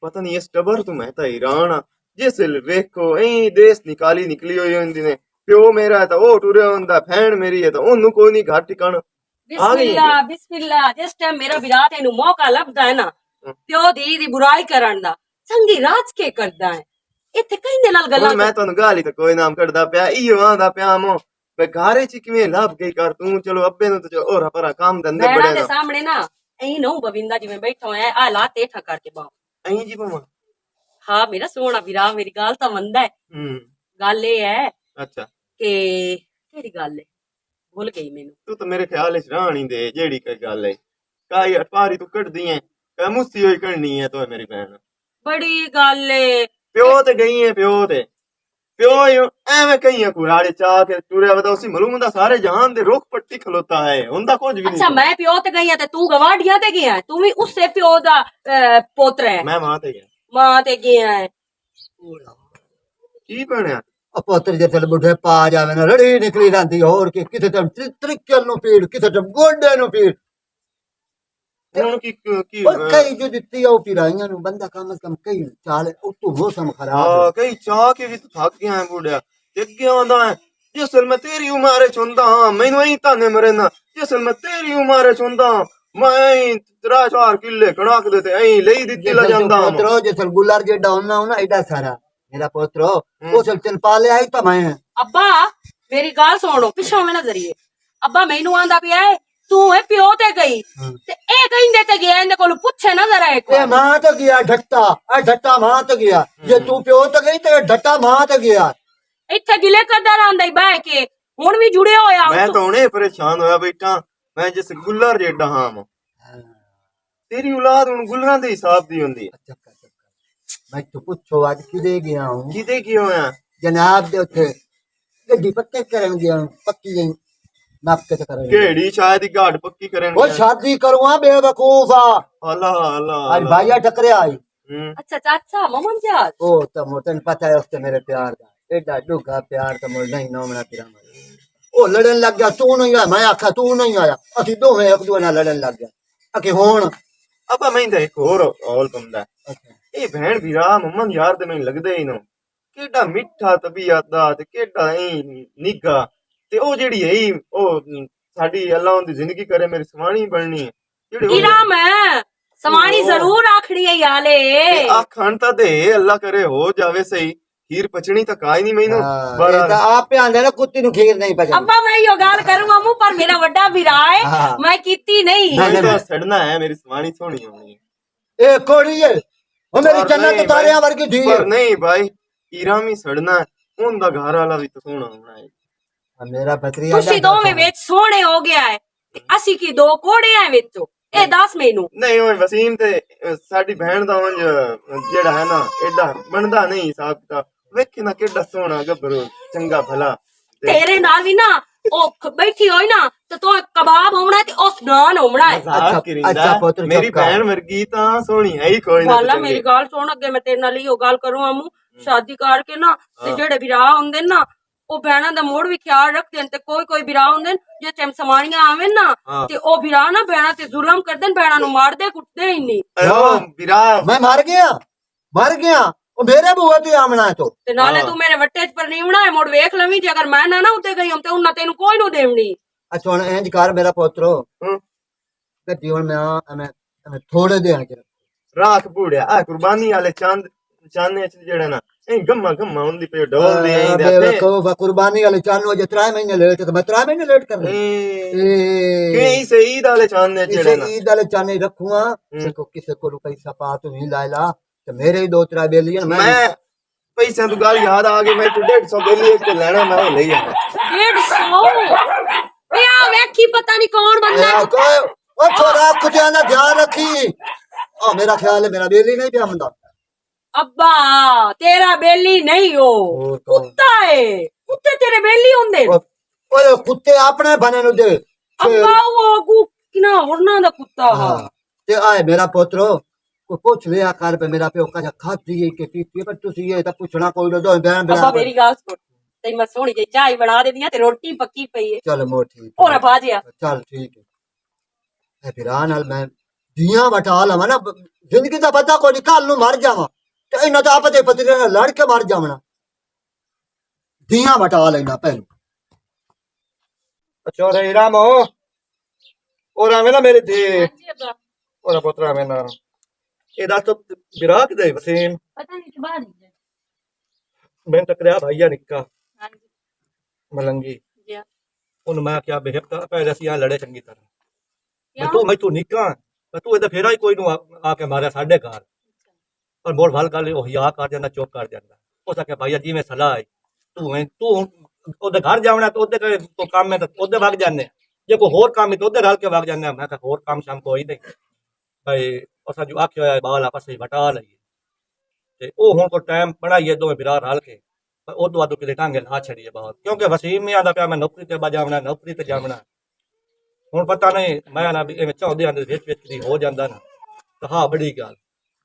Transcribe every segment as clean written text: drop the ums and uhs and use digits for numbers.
पता नहीं इस टबर तो मैं तो हैरान हाँ जिस वेखो ऐ देश निकाली निकली हुई होंदी ने प्यो मेरा है तो ओ टुरे होंदा भैन मेरी है तो ओनू कोई नहीं घाट ठिकाना आ गई बिस्मिल्लाह बिस्मिल्लाह जिस टाइम मेरा विराट एनु मौका लभदा है ना प्यो धी दी बुराई करन दा संगी राज के करदा है इत्थे कहीं दे नाल गल्लां मैं तो गाली तो कोई नाम करदा पिया इयो आंदा पिया मो मैं घारे च किवें लाभ गई कर तू चलो अब्बे नु तो और परा काम धंधे भैणा बड़े दे ना सामने ना ऐ नो बविंदा जिवें बैठो है आ लात एठा करके बाओ अहीं जी मामा हाँ मेरा सोना विरा मेरी गाल तो मनदा है गल ए है अच्छा के केड़ी गल है भूल गई मैनू तू तो मेरे ख्याल च रानी दे जेड़ी कोई गल है काई अटपारी तू कटदी है का मुस्सी होई करनी है तो मेरी बहन बड़ी गल है प्यो ते गई है प्यो एवें कहीं कुराड़े चाह के टुरिया वदा उसी मालूम हुंदा सारे जहान दे रुख पट्टी खलोता है हुंदा कुछ भी नहीं अच्छा मैं प्यो ते गई ते तू गवाडियां ते गया तू भी उससे प्यो दा पोतरा है मैं मां ते गया मां ते गया है की बनया पुत्र जे चल बुढ़े पा जावे ना रड़ी निकली रहंदी और कि किथे तम त्रिकल नु पीड़ किथे तम गोडे नु पीड़ ਹੁਣ ਕੀ और कई जो दित्ती है पिराइयां नु बंदा कम से कम कई चाल उतो मौसम खराब है कई चाह के भी तो थक गया है बुढ़िया टिक गया होंदा है जिसल मैं तेरी उम्र च हुंदा मैनू ही ताने मरे ना जिसल मैं तेरी उम्र च हुंदा मैं 3-4 किले कड़ाक देते ऐ लेई दित्ती ला जांदा पुत्रो जिसल गुलार जेडा होना ना एडा सारा मेरा पुत्रो वो चल चल पाले आई तो मैं अब्बा मेरी गाल सुनो पिछो में ना जरिए अब्बा मैनू आंदा पिया है तू है प्यो ते गई ते ए कहिंदे ते गया इने कोल पूछे ना जरा एक ए मां तो गया ढट्टा आ ढट्टा मां तो गया जे तू प्यो तो गई ते ढट्टा मां तो गया इत्थे गिले करदा आंदा ही बह के हुन भी जुड़े होया मैं तो हुणे परेशान होया बैठा मैं जिस गुल्लर जेडा हां तेरी औलाद हुन गुल्लरां दे हिसाब दी हुंदी है मैं तो पूछो आज किदे गया हूं किदे की होया जनाब दे उथे गड्डी पक्के करन गया पक्की गई नाप के करन केड़ी शायद ही गाड़ पक्की करन ओ शादी करूंगा बेवकूफा अल्लाह अल्लाह आज भाईया टकरे आई अच्छा चाचा ममन जा ओ तो मोटन पता है उससे मेरे प्यार दा एडा डूगा प्यार तो मोर नहीं नोमना तेरा ओ लड़न लग गया तू नहीं आया मैं आखा तू नहीं आया असि दोवें एक दूए नाल लड़न लग गया अके हुन अब मैं तो एक और औल बंदा ए भैन भीरा मम्मन यार ते मैनू लगदे ही नो केडा मिठा तबीयत दा ते केडा निगा ते ओ जेड़ी है ओ साडी अल्लाह उनदी जिंदगी करे मेरी सवाणी बननी है जेड़ी इराम सवाणी जरूर आखड़ी है याले आखण ता दे अल्लाह करे हो जावे सही खीर पचनी तो काई नहीं मैनू बड़ा आप पे आंदे ना कुत्ती नु खीर नहीं पचनी अब्बा मैं यो गाल करूंगा मुंह पर मेरा बड़ा वीरा है मैं कीती नहीं तो सड़ना है मेरी सवाणी सोनी होनी ए कोड़ी है ओ मेरी जन्नत तारियां वर्गी धी पर नहीं भाई ईरामी सड़ना है उनदा घर वाला भी तो सोना होना है मेरा भतरिया तुसी दोवें विच सोने हो गया है असी की दो कोड़े हैं विचो ए दस मेनू नहीं ओए वसीम ते साडी बहन दा उंज जेड़ा है ना एडा बनदा नहीं हिसाब किताब वेखे ना केडा सोना गबरू चंगा भला तेरे नाल भी ना ओ बैठी होई ना तो तो कबाब होना ते उस नान होना है अच्छा पुत्र मेरी बहन वर्गी ता सोनी है ही कोई ना वाला मेरी गाल सुन अगे मैं तेरे नाल यो गाल करूं अमू शादी करके ना ते जेड़े विराह हुंदे ना ओ बहना दा मोड़ भी ख्याल रखदे ते कोई कोई विराह हुंदे जे टाइम समाणियां आवे ना ते ओ विराह ना बहना ते जुल्म करदे बहना नु मारदे कुटदे ही नहीं ओ विराह मैं मर गया ओ मेरे बुआ ते आमना है तो ते नाले तू मेरे वट्टे पर नहीं होना है मोड़ वेख लवी जे अगर मैं ना उते गई हम ते उन्ना तेनु कोई नु देवनी अच्छा हुन इंज कर मेरा पुत्रो गड्डी हुन मैं थोड़े दे के राख बूढ़िया आ कुर्बानी वाले चांदने च जेड़ा ना ए गम्मा गम्मा उंदी पे ढोल दे आई दे बेवकूफ कुर्बानी वाले चांदनो जे 3 महीने लेट तो मैं 3 महीने लेट कर कहीं से ईद वाले चांदने जेड़ा ना ईद वाले चांदने रखूंगा देखो किसे को पैसा पा तो नहीं लायला तो मेरे ही 2-3 बेली मैं पैसा तो गाल याद आ गई मैं तो 150 बेली एक तो लेना मैं ले आ 150 या वेखी पता नहीं कौन बंदा ओ छोरा कुछ ना ध्यान रखी ओ मेरा ख्याल है मेरा बेली नहीं पिया बंदा अब्बा तेरा बेली नहीं हो कुत्ता है कुत्ते तेरे बेली होंदे ओए कुत्ते अपने बने नु दे अब्बा वो अगू किना होरना दा कुत्ता हा ते आए मेरा पुत्रो को पूछ लिया कर पे मेरा प्यो का खाती है के पीती पर तुसी ये तो पूछना कोई दो बहन अब्बा मेरी गाल सुन ते मैं सोनी जी चाय बना दे दिया ते रोटी पक्की पई है चल मो ठीक और भाजिया चल ठीक है फिर नाल मैं ਧੀਆਂ ਵਟਾ ਲਵਾਂ ਨਾ ਜ਼ਿੰਦਗੀ ਦਾ ਪਤਾ ਕੋਈ ਨਹੀਂ ਕੱਲ ਨੂੰ ਮਰ ਜਾਵਾਂ ਤੇ ਇਹਨਾਂ ਦਾ ਆਪਦੇ ਪਤੀ ਨਾਲ ਲੜ ਕੇ ਮਰ ਜਾਵਣਾ ਧੀਆਂ ਵਟਾ ਲੈਣਾ ਪਹਿਲਾਂ ਅੱਛਾ ਰੇ ਰਾਮੋ ਔਰ ਆਵੇਂ ਨਾ ਮੇਰੇ ਦੇ ਹਾਂਜੀ ਅੱਬਾ ਔਰ ਪੁੱਤਰਾ ਆਵੇਂ ਨਾ ਇਹ ਦੱਸ ਤੂੰ ਵਿਰਾਹ ਕਿਦੇ ਵਸੀਮ ਪਤਾ ਨਹੀਂ ਕਿ ਬਾਹਰ ਹੀ ਮੈਂ ਟਕਰਿਆ ਭਾਈਆ ਨਿੱਕਾ ਹਾਂਜੀ ਮਲੰਗੀ ਜੀ ਉਹਨੂੰ ਮੈਂ ਕਿਹਾ ਬੇਹਕਤਾ ਪਹਿਲੇ ਅਸੀਂ ਆ ਲੜੇ ਚੰਗੀ ਤਰ੍ਹਾਂ ਕਿਉਂ ਮੈਂ ਤੂੰ ਨਿੱਕਾ ਪਰ ਤੂੰ ਇਹਦਾ ਫੇਰਾ ਹੀ ਕੋਈ ਨੂੰ ਆ ਕੇ ਮਾਰਿਆ ਸਾਡੇ ਘਰ ਪਰ ਬਹੁਤ ਭਲ ਗੱਲ ਉਹ ਹਿਆ ਕਰ ਜਾਂਦਾ ਚੁੱਪ ਕਰ ਜਾਂਦਾ ਉਹ ਸਕੇ ਭਾਈਆ ਜਿਵੇਂ ਸਲਾਹ ਹੈ ਤੂੰ ਉਹਦੇ ਘਰ ਜਾਵਣਾ ਤਾਂ ਉਹਦੇ ਕੋਈ ਕੰਮ ਹੈ ਤਾਂ ਉਹਦੇ ਵਗ ਜਾਂਦੇ ਜੇ ਕੋਈ ਹੋਰ ਕੰਮ ਹੈ ਤਾਂ ਉਹਦੇ ਰਲ ਕੇ ਵਗ ਜਾਂਦੇ ਮੈਂ ਕਿਹਾ ਹੋਰ ਕੰਮ ਸ਼ਾਮ ਕੋਈ ਨਹੀਂ ਭਾਈ ਅਸਾਂ ਜੋ ਆਖਿਆ ਹੋਇਆ ਬਾਲ ਆਪਸ ਵਿੱਚ ਵਟਾ ਲਈਏ ਤੇ ਉਹ ਹੁਣ ਕੋ ਟਾਈਮ ਬਣਾਈਏ ਦੋਵੇਂ ਬਿਰਾ ਰਲ ਕੇ ਪਰ ਉਹ ਤੋਂ ਕਿਤੇ ਟਾਂਗੇ ਲਾ ਛੜੀਏ ਬਾਹਰ ਕਿਉਂਕਿ ਵਸੀਮ ਨੇ ਆਂਦਾ ਪਿਆ ਮੈਂ ਨੌਕਰੀ ਤੇ ਜਾਵਣਾ ਨੌਕਰੀ ਤੇ ਜਾਵਣਾ ਹੁਣ ਪਤਾ ਨਹੀਂ ਮੈਂ ਨਾ ਵੀ ਐਵੇਂ ਚਾਹੁੰਦੇ ਆਂ ਦੇ ਵਿੱਚ ਦੀ ਹੋ ਜਾਂਦਾ ਨਾ ਤਾਂ ਹਾਂ ਬੜੀ ਗੱਲ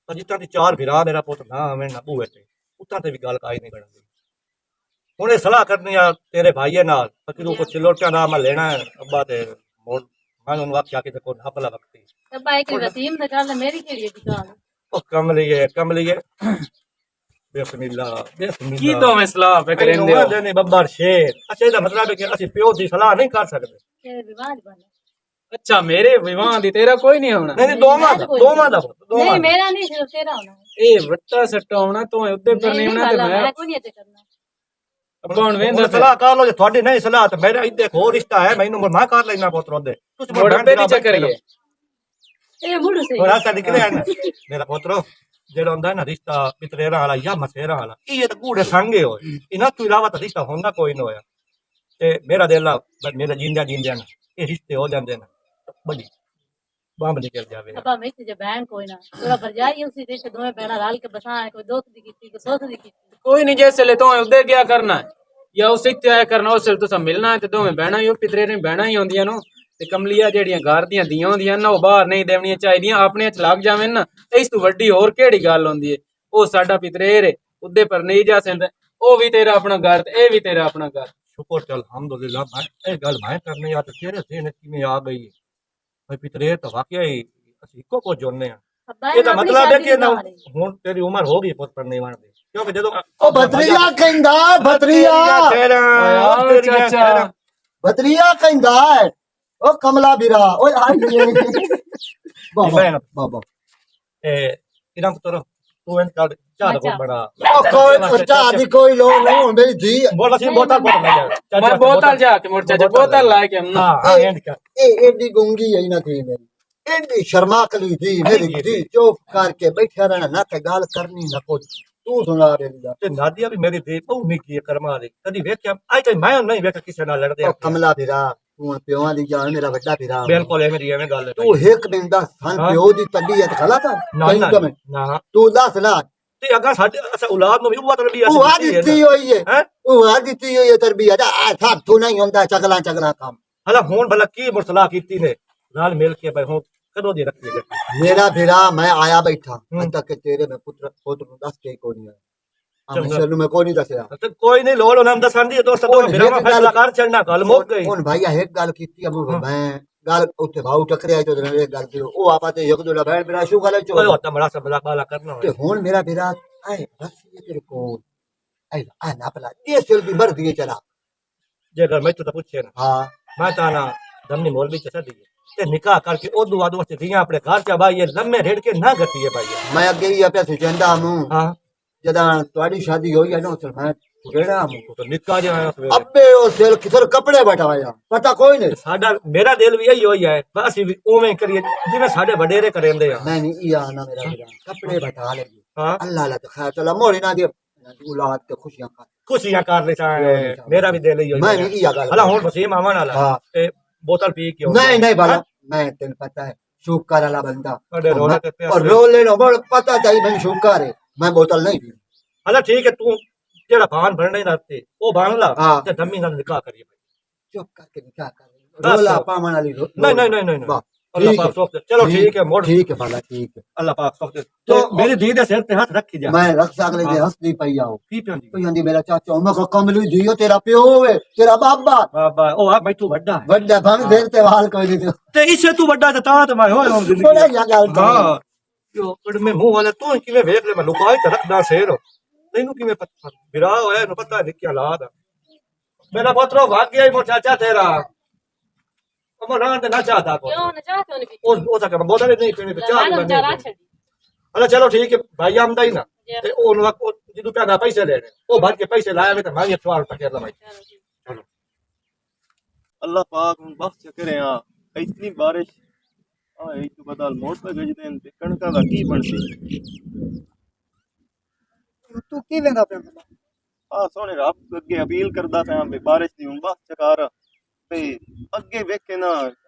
ਪਰ ਜਿੱਤਾਂ ਦੀ ਚਾਰ ਬਿਰਾ ਮੇਰਾ ਪੁੱਤ ਨਾ ਆਵੇਂ ਨਾ ਬੂਏ ਤੇ ਉੱਤਾਂ ਤੇ ਵੀ ਗੱਲ ਕਾਈ ਨਹੀਂ ਬਣਦੀ ਹੁਣ ਇਹ ਸਲਾਹ ਕਰਨੀ ਆ ਤੇਰੇ ਭਾਈਏ ਨਾਲ ਕਿ ਤੂੰ ਕੁਛ ਲੋਟਾਂ ਦਾ ਮੈਂ ਲੈਣਾ ਹੈ ਅੱਬਾ ਤੇ ਹੁਣ ਮੈਂ ਉਹਨੂੰ ਆਖਿਆ ਕਿ ਤੇ ਕੋਈ ਹਪਲਾ ਵਕਤੀ ਅੱਬਾ ਇੱਕ ਵਸੀਮ ਦਾ ਗੱਲ ਮੇਰੀ ਕਿਹੜੀ ਦੁਕਾਨ ਉਹ ਕਮ ਲਈਏ ਬਿਸਮਿਲ੍ਲਾ ਬਿਸਮਿਲ੍ਲਾ ਕੀ ਦੋਵੇਂ ਸਲਾਹ ਪੇ ਕਰਿੰਦੇ ਹੋ ਨਹੀਂ ਬੱਬਰ ਸ਼ੇਰ ਅੱਛਾ ਇਹਦਾ ਮਤਲਬ ਹੈ ਕਿ ਅਸੀਂ ਪਿਓ ਦੀ ਸਲਾਹ ਨਹੀਂ ਕਰ ਸਕਦੇ ਤੇਰੇ ਵਿਵਾਹ ਦੀ ਬਣ ਅੱਛਾ ਮੇਰੇ ਵਿਵਾਹ ਦੀ ਤੇਰਾ ਕੋਈ ਨਹੀਂ ਹੋਣਾ ਨਹੀਂ ਦੋਵਾਂ ਦਾ ਨਹੀਂ ਮੇਰਾ ਨਹੀਂ ਸਿਰਫ ਤੇਰਾ ਹੋਣਾ ਇਹ ਵੱਟਾ ਸੱਟਾ ਹੋਣਾ ਤੂੰ ਉੱਤੇ ਪਰ ਨਹੀਂ ਹੋਣਾ ਤੇ ਮੈਂ ਕੋਈ ਨਹੀਂ ਤੇ ਕਰਨਾ ਕੌਣ ਵੇਂਦਾ ਸਲਾਹ ਕਰ ਲੋ ਜੇ ਤੁਹਾਡੀ ਨਹੀਂ ਸਲਾਹ ਤਾਂ ਮੇਰਾ ਇੱਥੇ ਹੋਰ ਰਿਸ਼ਤਾ ਹੈ ਮੈਨੂੰ ਮੈਂ ਕਰ ਲੈਣਾ ਪੁੱਤਰ ਦੇ ਤੁਸੀਂ ਮੋੜਪੇ ਦੀ ਚੱਕਰੀਏ ਇਹ ਮੁੰਡਾ ਸਹੀ ਹੋਰ ਆਸਾ ਨਿਕਲਿਆ ਨਾ ਮੇਰਾ ਪੁੱਤਰ ਜਿਹੜਾ ਹੁੰਦਾ ਨਾ ਰਿਸ਼ਤਾ ਪਿਤਰੇਰਾ ਵਾਲਾ ਜਾਂ ਮਸੇਰਾ ਵਾਲਾ ਇਹ ਤਾਂ ਕੂੜੇ ਸੰਗੇ ਹੋਏ ਇਹਨਾਂ ਤੋਂ ਇਲਾਵਾ ਤਾਂ ਰਿਸ਼ਤਾ ਹੁੰਦਾ ਕੋਈ ਨਹੀਂ ਹੋਇਆ ਤੇ ਮੇਰਾ ਦਿਲ ਆ ਮੇਰਾ ਜਿੰਦਿਆਂ ਨਾ ਇਹ ਰਿਸ਼ਤੇ ਹੋ ਜਾਂਦੇ ਨੇ ਬੜੀ ਬੰਬ ਨਿਕਲ ਜਾਵੇ ਅੱਬਾ ਵਿੱਚ ਜੇ ਬਹਿਣ ਕੋਈ ਨਾ ਤੇਰਾ ਭਰਜਾਈ ਉਸੇ ਦੇ ਤੇ ਦੋਵੇਂ ਭੈਣਾਂ ਰਲ ਕੇ ਬਸਾਂ ਕੋਈ ਦੋਸਤ ਦੀ ਕੀਤੀ ਕੋਈ ਸੋਤ ਦੀ ਕੀਤੀ ਕੋਈ ਨਹੀਂ ਜੈਸੇ ਲੈ ਤੂੰ ਉੱਤੇ ਕੀ ਕਰਨਾ ਜਾਂ ਉਸੇ ਤੇ ਆਇਆ ਕਰਨਾ ਉਸੇ ਤੋਂ ਮਿਲਣਾ ਹੈ ਤੇ ਦੋਵੇਂ ਬਹਿਣਾ ਹੀ ਉਹ ਪਿਤਰੇ ਨੇ ਬਹਿਣਾ ਹੀ ਹੁੰਦੀਆਂ ਨੂੰ ਤੇ ਕਮਲੀਆਂ ਜਿਹੜੀਆਂ ਘਰ ਦੀਆਂ ਦੀਆਂ ਹੁੰਦੀਆਂ ਨਾ ਉਹ ਬਾਹਰ ਨਹੀਂ ਦੇਵਣੀਆਂ ਚਾਹੀਦੀਆਂ ਆਪਣੇ ਚ ਲੱਗ ਜਾਵੇਂ ਨਾ ਇਸ ਤੋਂ ਵੱਡੀ ਹੋਰ ਕਿਹੜੀ ਗੱਲ ਹੁੰਦੀ ਹੈ ਉਹ ਸਾਡਾ ਪਿਤਰੇਰ ਹੈ ਉਹਦੇ ਪਰ ਨਹੀਂ ਜਾ ਸਕਦਾ ਉਹ ਵੀ ਤੇਰਾ ਆਪਣਾ ਘਰ ਤੇ ਇਹ ਵੀ ਤੇਰਾ ਆਪਣਾ ਘਰ ਸ਼ੁਕਰ ਚਲ ਅਲਹਮਦੁਲਿਲਾ ਇਹ ਗੱਲ ਮੈਂ ਕਰਨੀ ਆ ਤੇ ਤੇਰੇ ਸੇਨ ਕਿਵੇਂ ਆ ਗਈ ਹੈ ਭਾਈ ਪਿਤਰੇਰ ਤਾਂ ਵਾਕਿਆ ਹੀ ਅਸੀਂ ਇੱਕੋ ਕੋ ਜੁੜਨੇ ਆ ਅੱਬਾ ਇਹਦਾ ਮਤਲਬ ਹੈ ਕਿ ਹੁਣ ਤੇਰੀ ਉਮਰ ਹੋ ਗਈ ਪੁੱਤ ਪੜਨੇ ਵਾਣ ਦੀ ਕਿਉਂਕਿ ਜਦੋਂ ਉਹ ਭਤਰੀਆ ਕਹਿੰਦਾ ਭਤਰੀਆ ਚਾਚਾ ਭਤਰੀਆ ਕਹਿੰਦਾ ਹੈ ਉਹ ਕਮਲਾ ਵੀਰਾ ਓਏ ਆਈਏ ਬਾਬਾ ਇਹਨਾਂ ਪੁੱਤਰ ਤੂੰ ਇਹਨਾਂ ਕਾਲ ਚਾਹ ਦਾ ਬੜਾ ਉਹ ਕੋਈ ਚਾਹ ਦੀ ਕੋਈ ਲੋੜ ਨਹੀਂ ਹੁਣ ਮੇਰੀ ਧੀ ਬੋਲ ਅਸੀਂ ਬੋਤਲ ਮੈਂ ਬੋਤਲ ਜਾ ਕੇ ਮੁੜ ਚਾਚਾ ਬੋਤਲ ਲਾ ਕੇ ਹਾਂ ਹਾਂ ਐਂਡ ਕਰ ਇਹ ਏਡੀ ਗੁੰਗੀ ਹੈ ਨਾ ਧੀ ਮੇਰੀ ਏਡੀ ਸ਼ਰਮਾਕਲੀ ਧੀ ਮੇਰੀ ਧੀ ਚੁੱਪ ਕਰਕੇ ਬੈਠਿਆ ਰਹਿਣਾ ਨਾ ਤੇ ਗੱਲ ਕਰਨੀ ਨਾ ਕੁਝ ਤੂੰ ਸੁਣਾ ਦੇ ਤੇ ਨਾਦੀਆ ਵੀ ਮੇਰੀ ਧੀ ਬਹੁਤ ਨਿੱਕੀ ਕਰਮਾ ਦੀ ਕਦੀ ਵੇਖਿਆ ਅੱਜ ਤੱਕ ਮੈਂ ਨਹੀਂ ਵੇਖਿਆ ਕਿਸੇ ਨਾਲ ਲੜਦੇ ਕਮਲਾ ਵੀਰਾ ਤੂੰ ਪਿਓਾਂ ਦੀ ਜਾਨ ਮੇਰਾ ਵੱਡਾ ਵੀਰਾ ਬਿਲਕੁਲ ਇਹ ਮੇਰੀ ਐਵੇਂ ਗੱਲ ਹੈ ਤੂੰ ਇੱਕ ਦਿਨ ਦਾ ਸਨ ਪਿਓ ਦੀ ਤਬੀਅਤ ਗਲਤ ਹੈ ਨਾ ਤੂੰ ਦੱਸ ਨਾ ਤੇ ਅਗਾ ਸਾਡੇ ਅਸਾਂ ਔਲਾਦ ਨੂੰ ਵੀ ਉਹ ਤਰਬੀਅਤ ਉਹ ਆ ਦਿੱਤੀ ਹੋਈ ਹੈ ਉਹ ਆ ਦਿੱਤੀ ਹੋਈ ਹੈ ਤਰਬੀਅਤ ਆ ਸਾਥੋਂ ਨਹੀਂ ਹੁੰਦਾ ਚਗਲਾ ਕੰਮ ਹਲਾ ਹੁਣ ਭਲਾ ਕੀ ਮੁਰਸਲਾ ਕੀਤੀ ਨੇ ਨਾਲ ਮਿਲ ਕੇ ਭਾਈ ਹੁਣ ਕਦੋਂ ਦੀ ਰੱਖੀ ਹੈ ਮੇਰਾ ਵੀਰਾ ਮੈਂ ਆਇਆ ਬੈਠਾ ਹੁਣ ਤੱਕ ਤੇਰੇ ਮੈਂ ਪੁੱਤਰ ਨੂੰ ਦੱਸ ਕੇ ਕੋਈ ਨਹੀਂ ਆਇਆ ਅਮਸ਼ਰ ਨੂੰ ਮੈਂ ਕੋਈ ਨਹੀਂ ਦੱਸਿਆ ਤੇ ਕੋਈ ਨਹੀਂ ਲੋੜ ਉਹਨਾਂ ਨੂੰ ਦੱਸਣ ਦੀ ਦੋਸਤ ਤੋਂ ਮੇਰਾ ਮੈਂ ਫੈਸਲਾ ਕਰ ਛੱਡਣਾ ਗੱਲ ਮੁੱਕ ਗਈ ਹੁਣ ਭਾਈ ਇੱਕ ਗੱਲ ਕੀਤੀ ਅਬੂ ਮੈਂ ਗੱਲ ਉੱਥੇ ਭਾਉ ਟਕਰਿਆ ਤੇ ਉਹਨੇ ਗੱਲ ਕੀਤੀ ਉਹ ਆਪਾ ਤੇ ਇੱਕ ਦੋ ਲਬੈਣ ਮੇਰਾ ਸ਼ੂ ਗੱਲ ਚੋ ਉਹ ਤਾਂ ਬੜਾ ਸਬਲਾ ਬਾਲਾ ਕਰਨਾ ਤੇ ਹੁਣ ਮੇਰਾ ਵੀਰਾ ਆਏ ਰੱਸੀ ਤੇਰੇ ਕੋਲ ਆਏ ਆ ਨਾ ਪਲਾ ਇਹ ਸਿਰ ਦੀ ਭਰਦੀ ਚਲਾ ਜੇ ਅਗਰ ਮੈਂ ਤਾਂ ਪੁੱਛੇ ਨਾ ਹਾਂ ਮੈਂ ਤਾਂ ਨਾ ਦਮਨੀ ਮੌਲਵੀ ਚ ਸੱਦੀ ਤੇ ਨਿਕਾਹ ਕਰਕੇ ਉਦੋਂ ਬਾਅਦ ਉਸ ਦੀਆਂ ਆਪਣੇ ਘਰ ਚ ਬਾਈ ਇਹ ਲੰਮੇ ਰੇੜ ਕੇ ਨਾ ਗੱਤੀਏ ਭਾਈ ਮੈਂ ਅੱਗੇ ਹੀ ਆਪਿਆ ਸੀ ਚੰਦਾ ਮੂੰ ਹਾਂ ਜਦਾਂ ਤੁਹਾਡੀ ਸ਼ਾਦੀ ਹੋਈ ਹੈ ਨਾ ਉਸ ਮੈਂ ਰੇੜਾ ਮੂੰ ਤਾਂ ਨਿੱਕਾ ਜਿਹਾ ਅੱਬੇ ਉਹ ਦਿਲ ਕਿਧਰ ਕੱਪੜੇ ਬਟਾਇਆ ਪਤਾ ਕੋਈ ਨਹੀਂ ਸਾਡਾ ਮੇਰਾ ਦਿਲ ਵੀ ਇਹੀ ਹੋਈ ਹੈ ਬਸ ਅਸੀਂ ਵੀ ਉਵੇਂ ਕਰੀਏ ਜਿਵੇਂ ਸਾਡੇ ਵਡੇਰੇ ਕਰਿੰਦੇ ਆ ਮੈਂ ਨਹੀਂ ਇਹ ਆਣਾ ਮੇਰਾ ਵੀਰਾ ਕੱਪੜੇ ਬਟਾ ਲੈ ਹਾਂ ਅੱਲਾਹ ਲਾ ਤੇ ਖੈਰ ਚਲਾ ਮੋੜੀ ਨਾ ਦੇ ਔਲਾਦ ਤੇ ਖੁਸ਼ੀਆਂ ਕਰ ਲੈ ਮੇਰਾ ਵੀ ਦਿਲ ਹੀ ਹੋਈ ਮੈਂ ਨਹੀਂ ਇਹ ਗੱਲ ਹਲਾ ਹੁਣ ਵਸੀਮ ਆਵਣ ਵਾਲਾ ਤੇ ਬੋਤਲ ਪੀ ਕੇ ਨਹੀਂ ਬਾਲਾ ਮੈਂ ਤੈਨੂੰ ਪਤਾ ਹੈ ਸ਼ੂਕਰ ਵਾਲਾ ਬੰਦਾ और रोले नो बोल पता चाहिए मैंने शुक्र है मैं बोतल नहीं पी हला ठीक है तू जेड़ा भान भरने रास्ते वो भान ला हाँ। ते धम्मी नाल निकाह करिए चुप करके निकाह कर रोला पामन वाली नहीं नहीं नहीं नहीं अल्लाह ठीक पाक है। सुख दे। चलो ठीक है मोड़ ठीक है भला ठीक है अल्लाह पाक सुख दे। तो तो मेरी धी दे सिर ते हाथ रखी जा मैं रख सकले जे हंसदी पई आओ की पियो जी कोई आंदी मेरा चाचा मैं कहा कमली जियो तेरा प्यो है तेरा बाबा बाबा ओ आ मैं तू बड़ा है वड्डा भाਵੇਂ फिर ते हाल कोई नहीं ते इसे तू बड़ा ते ता मैं होया हूं थोड़ा जिंदगी या गल हां यो पर मैं मुंह वाले तू किवें वेख ले मैं लुकाई ते रखदा शेर तैनू किवें पता बिरा होया नु पता नहीं क्या हालात मेरा पुत्र भाग गया ही मो चाचा तेरा अमर रान ते ना चाहता को क्यों न चाहते हो नहीं ओ सके बोतल नहीं पीनी तो चाह मैडम मैं जरा नहीं छड़ी अरे चलो ठीक है भाई आमदा ही ना ते ओन वक्त जिदू प्यादा पैसे लेने ओ भर के पैसे लाया मैं तो मांगे सवाल पकड़ ला भाई चलो अल्लाह पाक बख्श करे आ इतनी बारिश आए तो बदल मोड़ पे गज देन ते कणका दा की बनसी तू की वेंदा पे आ सोने रब अगे अपील करदा पिया भी बारिश दी बख्श चकार ते अगे वेखे ना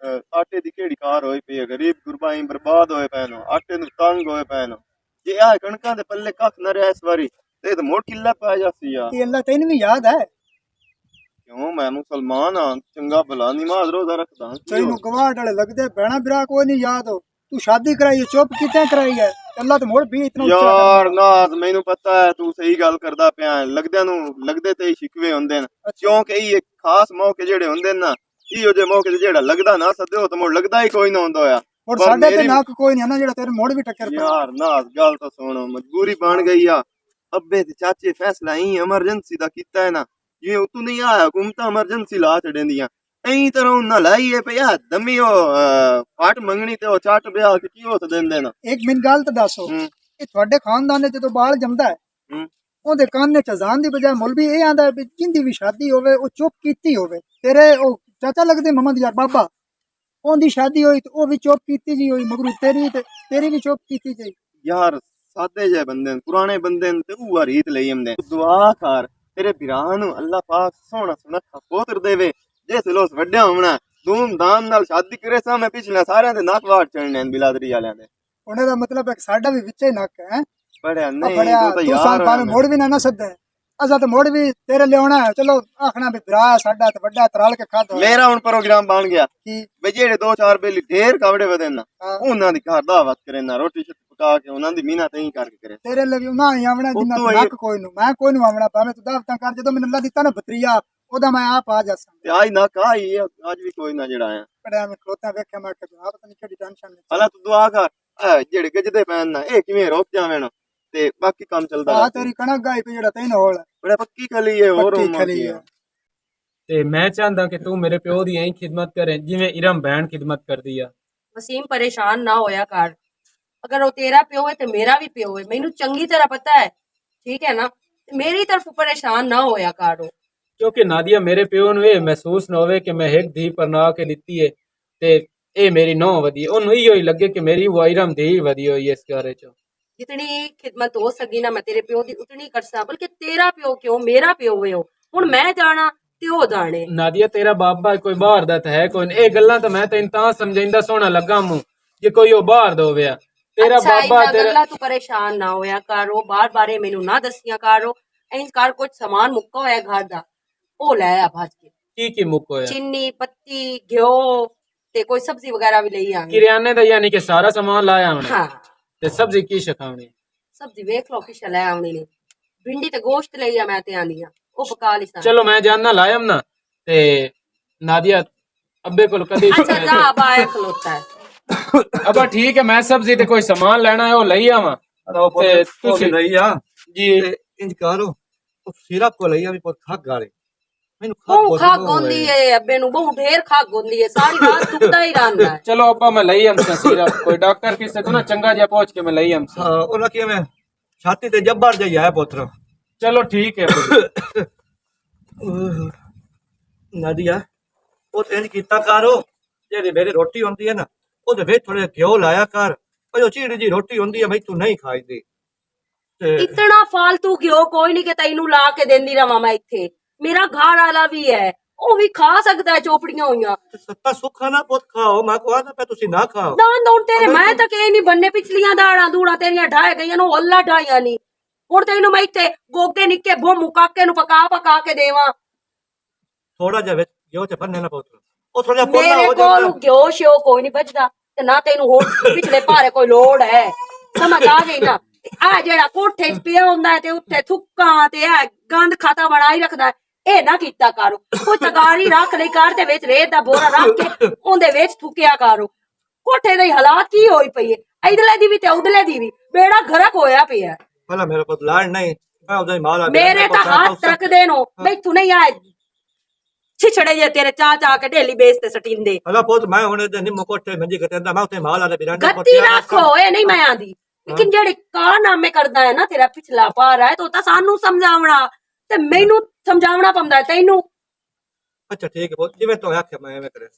आटे दी केड़ी कार होई पई गरीब गुरबाई बर्बाद होए पैनो आटे नु तंग होए पैनो जे आ कणका दे पल्ले कख न रहा इस बारी ते मोड़ किला पा जासी यार ये अल्लाह तैनू भी याद है क्यों मैं मुसलमान हां चंगा भला नमाज रोजा रखदा तैनू गवाह डले लगदे भैणा बिरा कोई नहीं याद हो तू शादी कराई है चुप किते कराई है अल्लाह तो मोड़ भी इतना ऊंचा यार नाज मैनू पता है तू सही गल करदा पिया लगदे नु लगदे ते शिकवे हुंदे न क्योंकि ये खास मौके जेड़े हुंदे ना इहो जे मौके जेड़ा लगदा ना सदे तो मोड़ लगदा ही कोई ना हुंदा होया और पर साडे ते मेरी- नाक कोई नहीं है ना जेड़ा तेरे मोड़ भी टक्कर पे यार नाज गल तो सुनो मजबूरी बन गई आ अब्बे ते चाचे फैसला ही इमरजेंसी दा कीता है ना जिवें तू नहीं आया हुकूमत इमरजेंसी ला छडेंदियां ऐ तरह ना लाइए पिया दमी ओ फाट मंगनी ते ओ चाट ब्याह के की हो देंदे ना एक मिनट गल तो दसो हम्म, ये ਤੁਹਾਡੇ ਖਾਨਦਾਨ ਦੇ ਜਦੋਂ ਬਾਲ ਜੰਮਦਾ ਹੈ हम्म। ਉਹਦੇ ਕੰਨ ਚ ਅਜ਼ਾਨ ਦੀ ਬਜਾਏ ਮੌਲਵੀ ਇਹ ਆਂਦਾ ਹੈ ਵੀ ਜਿੰਦੀ ਵੀ ਸ਼ਾਦੀ ਹੋਵੇ ਉਹ ਚੁੱਪ ਕੀਤੀ ਹੋਵੇ ਤੇਰੇ ਉਹ ਚਾਚਾ ਲੱਗਦੇ ਮੁਹੰਮਦ ਯਾਰ ਬਾਬਾ ਉਹਦੀ ਸ਼ਾਦੀ ਹੋਈ ਤੇ ਉਹ ਵੀ ਚੁੱਪ ਕੀਤੀ ਜੀ ਹੋਈ ਮਗਰ ਤੇਰੀ ਵੀ ਚੁੱਪ ਕੀਤੀ ਜੀ यार सादे जे बंदे न पुराने बंदे न ते उहा रीत लई आंदे दुआ कर तेरे बिराह नु अल्लाह पाक सोहना सुनखा पोतर देवे जिस लोस वड्डा होना धूम धाम नाल शादी करे सा मैं पिछले सारे दे नक वाट चढ़ने न बिलादरी वालें दे ਉਹਨੇ ਦਾ ਮਤਲਬ ਹੈ ਕਿ ਸਾਡਾ ਵੀ ਵਿੱਚੇ ਨੱਕ ਹੈ पढ़िया नहीं ਬੜਿਆ तू तो ਤੂੰ यार ਸਾਨ ਪਾਵੇਂ ਮੋੜ ਵੀ ਨਾ ਸੱਦੇ ਅਸਾਂ ਤਾਂ ਮੋੜ ਵੀ ਤੇਰੇ ਲਿਆਉਣਾ ਹੈ ਚਲੋ ਆਖਣਾ ਵੀ ਭਰਾ ਸਾਡਾ ਤੇ ਵੱਡਾ ਤਰਲ ਕੇ ਖਾਦਾ मेरा हुन प्रोग्राम बन गया ਕੀ वे जेड़े दो चार बेली ढेर कपड़े वदे ना हाँ। उन्हां दी घर दावत करे ना रोटी शोटी पका के उन्हां दी मीना तई करके करे ਤੇਰੇ ਲਈ ਨਾ ਹੀ ਆਵਣਾ ਜਿੰਨਾ ਉਹ ਤੋਂ ਨੱਕ ਕੋਈ ਨੂੰ ਮੈਂ ਕੋਈ ਨੂੰ ਆਵਣਾ ਭਾਵੇਂ ਤੂੰ ਦਾਵਤਾਂ ਕਰ ਜਦੋਂ ਮੈਨੂੰ ਅੱਲਾ ਦਿੱਤਾ ਨਾ ਬਤਰੀਆ ਉਹਦਾ ਮੈਂ ਆਪ ਆ ਜਾਸਾਂ ते आज ना काई आज भी कोई ना जड़ा आया ਪੜਿਆ ਮੈਂ ਖਲੋਤਾ ਵੇਖਿਆ ਮੈਂ ਕਿ ਆਪ ਤਾਂ ਨਹੀਂ ਕਿਹੜੀ ਟੈਨਸ਼ਨ ਨਹੀਂ हला तू दुआ कर जेड़े गजदे पैन ना ए किवें रोक जावे ना ते बाकी काम चलदा ਆ रहे ਤੇਰੀ ਕਣਕ ਗਾਈ ਪਈ ਜਿਹੜਾ ਤੈਨੂੰ ਹੋਲ बड़ा पक्की खली है और ਪੱਕੀ ਖਲੀ ਹੈ ਤੇ ਮੈਂ ਚਾਹੁੰਦਾ ਕਿ ਤੂੰ ਮੇਰੇ ਪਿਓ ਦੀ ਐਂ ਖਿਦਮਤ ਕਰੇ ਜਿਵੇਂ ਇਰਮ ਭੈਣ ਖਿਦਮਤ ਕਰਦੀ ਆ ਵਸੀਮ ਪਰੇਸ਼ਾਨ ਨਾ ਹੋਇਆ ਕਰ ਅਗਰ ਉਹ ਤੇਰਾ ਪਿਓ ਹੈ ਤੇ ਮੇਰਾ ਵੀ ਪਿਓ ਹੈ ਮੈਨੂੰ ਚੰਗੀ ਤਰ੍ਹਾਂ ਪਤਾ ਹੈ ਠੀਕ ਹੈ ਨਾ ਤੇ ਮੇਰੀ ਤਰਫ ਪਰੇਸ਼ਾਨ ਨਾ ਹੋਇਆ ਕਰ ਉਹ ਕਿਉਂਕਿ ਨਾਦੀਆ ਮੇਰੇ ਪਿਓ ਨੂੰ ਇਹ ਮਹਿਸੂਸ ਨਾ ਹੋਵੇ ਕਿ ਮੈਂ ਇੱਕ ਧੀ ਪਰਨਾ ਕੇ ਦਿੱਤੀ ਏ ਤੇ ਇਹ ਮੇਰੀ ਨੌਂ ਵਧੀ ਉਹਨੂੰ ਇਹੋ ਹੀ ਲੱਗੇ ਕਿ ਮੇਰੀ ਵਾਇਰਮ ਧੀ ਵਧੀ ਹੋਈ ਹੈ ਇਸ ਘਰ ਚ जितनी खिदमत हो सकी ना मैं तेरे प्यो की उतनी कर सा बल्कि तेरा प्यो क्यों मेरा प्यो वे हो हुन मैं जाना ते ओ जाने ਨਾਦੀਆ ਤੇਰਾ ਬਾਬਾ ਕੋਈ ਬਾਹਰ ਦਾ ਤਾਂ ਹੈ ਕੋਈ ਨਹੀਂ। ਇਹ ਗੱਲਾਂ ਤਾਂ ਮੈਂ ਤੈਨੂੰ ਤਾਂ ਸਮਝਾਈਂਦਾ ਸੋਹਣਾ ਲੱਗਾ ਮੂੰ ਜੇ ਕੋਈ ਉਹ ਬਾਹਰ ਦਾ ਹੋਵੇ ਤੇਰਾ अच्छा ਬਾਬਾ इन्ना ਤੇਰਾ गल्ला तू परेशान ना होया करो बार बारे मेनू ना दसिया करो इंज कर कुछ सामान मुक्का होया घर दा ओ ले आ भज के ਕੀ ਮੁੱਕ ਹੋਇਆ चीनी पत्ती घ्यो ते कोई सब्जी वगैरह भी ले आनी ਕਿਰਿਆਨੇ ਦਾ ਯਾਨੀ ਕਿ ਸਾਰਾ ਸਮਾਨ ਲਾਇਆ ਹੁਣ हाँ ਤੇ ਸਬਜ਼ੀ ਕੀ ਸ਼ਖਾਉਣੀ सब्जी वेख लो किश ले आनी ने भिंडी ते गोश्त ले आ मैं ते आनी आ ओ पका ली सा ਚਲੋ ਮੈਂ ਜਾਨਣਾ ਲਾਇਮ ਨਾ ਤੇ ਨਾਦੀਆ ਅੱਬੇ ਕੋਲ ਕਦੀ अच्छा जा अब आया खलोता है ਅੱਬਾ ਠੀਕ ਹੈ ਮੈਂ ਸਬਜ਼ੀ ਤੇ ਕੋਈ ਸਮਾਨ ਲੈਣਾ ਹੈ ਉਹ ਲਈ ਆਵਾਂ अरे वो ते पुत्र तू तुसी- नहीं आ ਜੀ ते इंज करो ओ सिरप को लइया भी पुत खाक गाले मैनू बहु खाक खाक होंदी है अब्बे नु बहु ढेर खाक होंदी है सारी रात दुखदा ही रहंदा है ਚਲੋ ਅੱਬਾ ਮੈਂ ਲਈ ਆਮ ਸੀਰਾ ਕੋਈ ਡਾਕਟਰ ਕਿਸੇ ਤੋਂ ਨਾ ਚੰਗਾ ਜਿਹਾ ਪਹੁੰਚ ਕੇ ਮੈਂ ਲਈ ਆਮ हां ओला के मैं छाती ते जब्बर जाई आया पुत्र ਚਲੋ ਠੀਕ ਹੈ ਅੱਬਾ। नादिया ਉਹ ਇੰਜ ਕੀਤਾ ਕਰੋ ਜਿਹੜੀ ਮੇਰੀ ਰੋਟੀ ਹੁੰਦੀ ਹੈ ਨਾ ਉਹਦੇ ਵਿੱਚ ਥੋੜੇ ਘਿਓ ਲਾਇਆ ਕਰ ਉਹ ਚੀੜੀ ਜੀ ਰੋਟੀ ਹੁੰਦੀ ਹੈ ਬਈ ਤੂੰ ਨਹੀਂ ਖਾਈਦੀ ਤੇ इतना फालतू घ्यो कोई नहीं के तैनू ला के देंदी रवा मैं इत्थे मेरा घर वाला भी है ओ भी खा सकता है चोपड़ियां हुईयां ਸੱਤਾ ਸੁੱਖਾ ਨਾ ਪੁੱਤ ਖਾਓ ਮੈਂ ਕਹਾਂ ਤਾਂ ਤੁਸੀਂ ਨਾ ਖਾਓ दान दौड़ तेरे मैं तक ये नहीं बनने पिछलियां दाड़ा दूड़ा तेरियां ढाए गईयां नो अल्लाह ढाइयां नहीं हुण तैनू मैं इत्थे गोगे निक्के बोमू काके नु पका के देवां ਥੋੜਾ ਜਿਹਾ ਵਿੱਚ ਘਿਓ ਚ ਬੰਨੇ ਨਾ ਪੁੱਤ ਉਹ ਥੋੜਾ ਜਿਹਾ ਪੋਲਾ मेरे ਹੋ कोल ਜਾਂਦਾ घ्यो श्यो कोई नहीं बचदा ਤੇ ਨਾ ਤੈਨੂੰ ਹੋਰ ਪਿਛਲੇ ਭਾਰੇ ਕੋਈ ਲੋੜ ਹੈ। ਸਮਝ ਆ ਗਈ ਨਾ? ਆ ਜਿਹੜਾ ਕੋਠੇ 'ਚ ਪਿਆ ਹੁੰਦਾ ਤੇ ਉੱਤੇ ਥੁੱਕਾਂ ਤੇ ਇਹ ਗੰਦ ਖਾਤਾ ਬਣਾਈ ਰੱਖਦਾ ਹੈ, ਇਹ ਨਾ ਕੀਤਾ ਕਰੋ। ਕੋਈ ਤਗਾਰੀ ਰੱਖ ਲਈ ਘਰ ਦੇ ਵਿੱਚ, ਰੇਤ ਦਾ ਬੋਰਾ ਰੱਖ ਕੇ ਉਹਦੇ ਵਿੱਚ ਥੁੱਕਿਆ ਕਰੋ। ਕੋਠੇ ਦੇ ਹਾਲਾਤ ਕੀ ਹੋਈ ਪਈ ਹੈ, ਇਧਰਲੇ ਦੀ ਵੀ ਤੇ ਉਧਰਲੇ ਦੀ ਵੀ, ਬੇੜਾ ਗਰਕ ਹੋਇਆ ਪਿਆ। भला मेरे को लाड़ नहीं, मैं उधर ही माला ਮੇਰੇ ਤਾਂ ਹੱਥ ਰੱਖਦੇ ਨੋ ਮੈਥੋਂ ਨਹੀਂ ਆਏ ਛਿਛੜੇ ਜੇ ਤੇਰੇ ਚਾਚਾ ਕੇ ਢੇਲੀ ਬੇਸ ਤੇ ਸਟਿੰਦੇ। भला पुत मैं हुने ते निम्मो कोठे मंजी कटेंदा मैं उते माला दे बिरांडे ਗੱਤੀ ਰੱਖੋ, ਇਹ ਨਹੀਂ ਮੈਂ ਆਂਦੀ। ਲੇਕਿन ਜਿਹੜੇ ਕਾਰਨਾਮੇ ਕਰਦਾ ਹੈ ਨਾ ਤੇਰਾ ਪਿਛਲਾ ਪਾਰ ਹੈ, ਤਾਂ ਸਾਨੂੰ ਸਮਝਾਵਣਾ ਤੇ ਮੈਨੂੰ ਸਮਝਾਵਣਾ ਪੈਂਦਾ ਹੈ ਤੈਨੂੰ। अच्छा ठीक है पुत, जिवें तो आखे मैं एवें करे।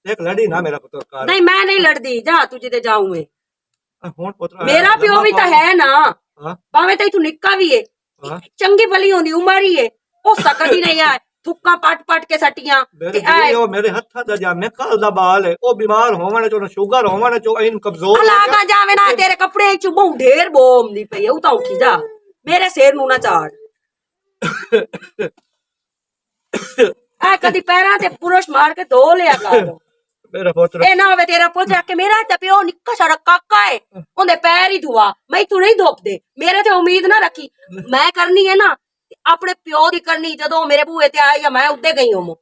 एक लड़ी ना मेरा पुत्र कार ਨਹੀਂ ਮੈਂ ਨਹੀਂ ਲੜਦੀ, ਜਾ ਤੂੰ ਜਿੱਦੇ ਜਾਊਂਗੇ। हुन पुत्र ਮੇਰਾ ਪਿਓ ਵੀ ਤਾਂ ਹੈ ਨਾ, हां ਭਾਵੇਂ ਤੈਨੂੰ ਨਿੱਕਾ ਵੀ ਏ, हां ਚੰਗੀ ਭਲੀ ਹੁੰਦੀ ਉਮਰ ਹੀ ਏ, ਉਹ ਸਕਦੀ ਨਹੀਂ ਆ ਥੁੱਕਾ ਪੱਟ ਪੱਟ ਕੇ ਸੱਟੀਆਂ मेरे ਤੇ जी ओ मेरे हत्था दा जा मैं काल दा बाल है ओ बीमार होवण चो शुगर होवण चो इन कमजोर हो ਅਲਾਗਾ ਜਾਵੇ ਨਾ, ਤੇਰੇ ਕੱਪੜੇ ਚ ਬਹੁ ਢੇਰ ਬੋਮਦੀ ਪਈ ਉਹ ਤਾਂ ਉੱਠੀ ਜਾ, ਮੇਰੇ ਸਿਰ ਨੂੰ ਨਾ ਚਾੜ। ਆ ਕਦੀ ਪੈਰਾਂ ਤੇ ਪੁਰਸ਼ ਮਾਰ ਕੇ ਧੋ ਲਿਆ ਕਰ। मेरा पुत्र ਇਹ ਨਾ ਹੋਵੇ ਤੇਰਾ ਪੁੱਤ ਰੱਖ ਕੇ ਮੇਰਾ ਤਾਂ ਪਿਓ ਨਿੱਕਾ ਸਾਰਾ ਕਾਕਾ ਏ, ਉਹਦੇ ਪੈਰ ਹੀ ਧੁਆ, ਮੈਂ ਤੂੰ ਨਹੀਂ ਧੋਪਦੇ। ਮੇਰੇ ਤੇ ਉਮੀਦ ਨਾ ਰੱਖੀ, ਮੈਂ ਕਰਨੀ ਹੈ ਨਾ ਆਪਣੇ ਪਿਓ ਦੀ ਕਰਨੀ। ਜਦੋਂ ਮੇਰੇ ਬੂਹੇ ਤੇ ਆਇਆ ਮੈਂ ਉੱਤੇ ਗਈ ਹੋਵਾਂ,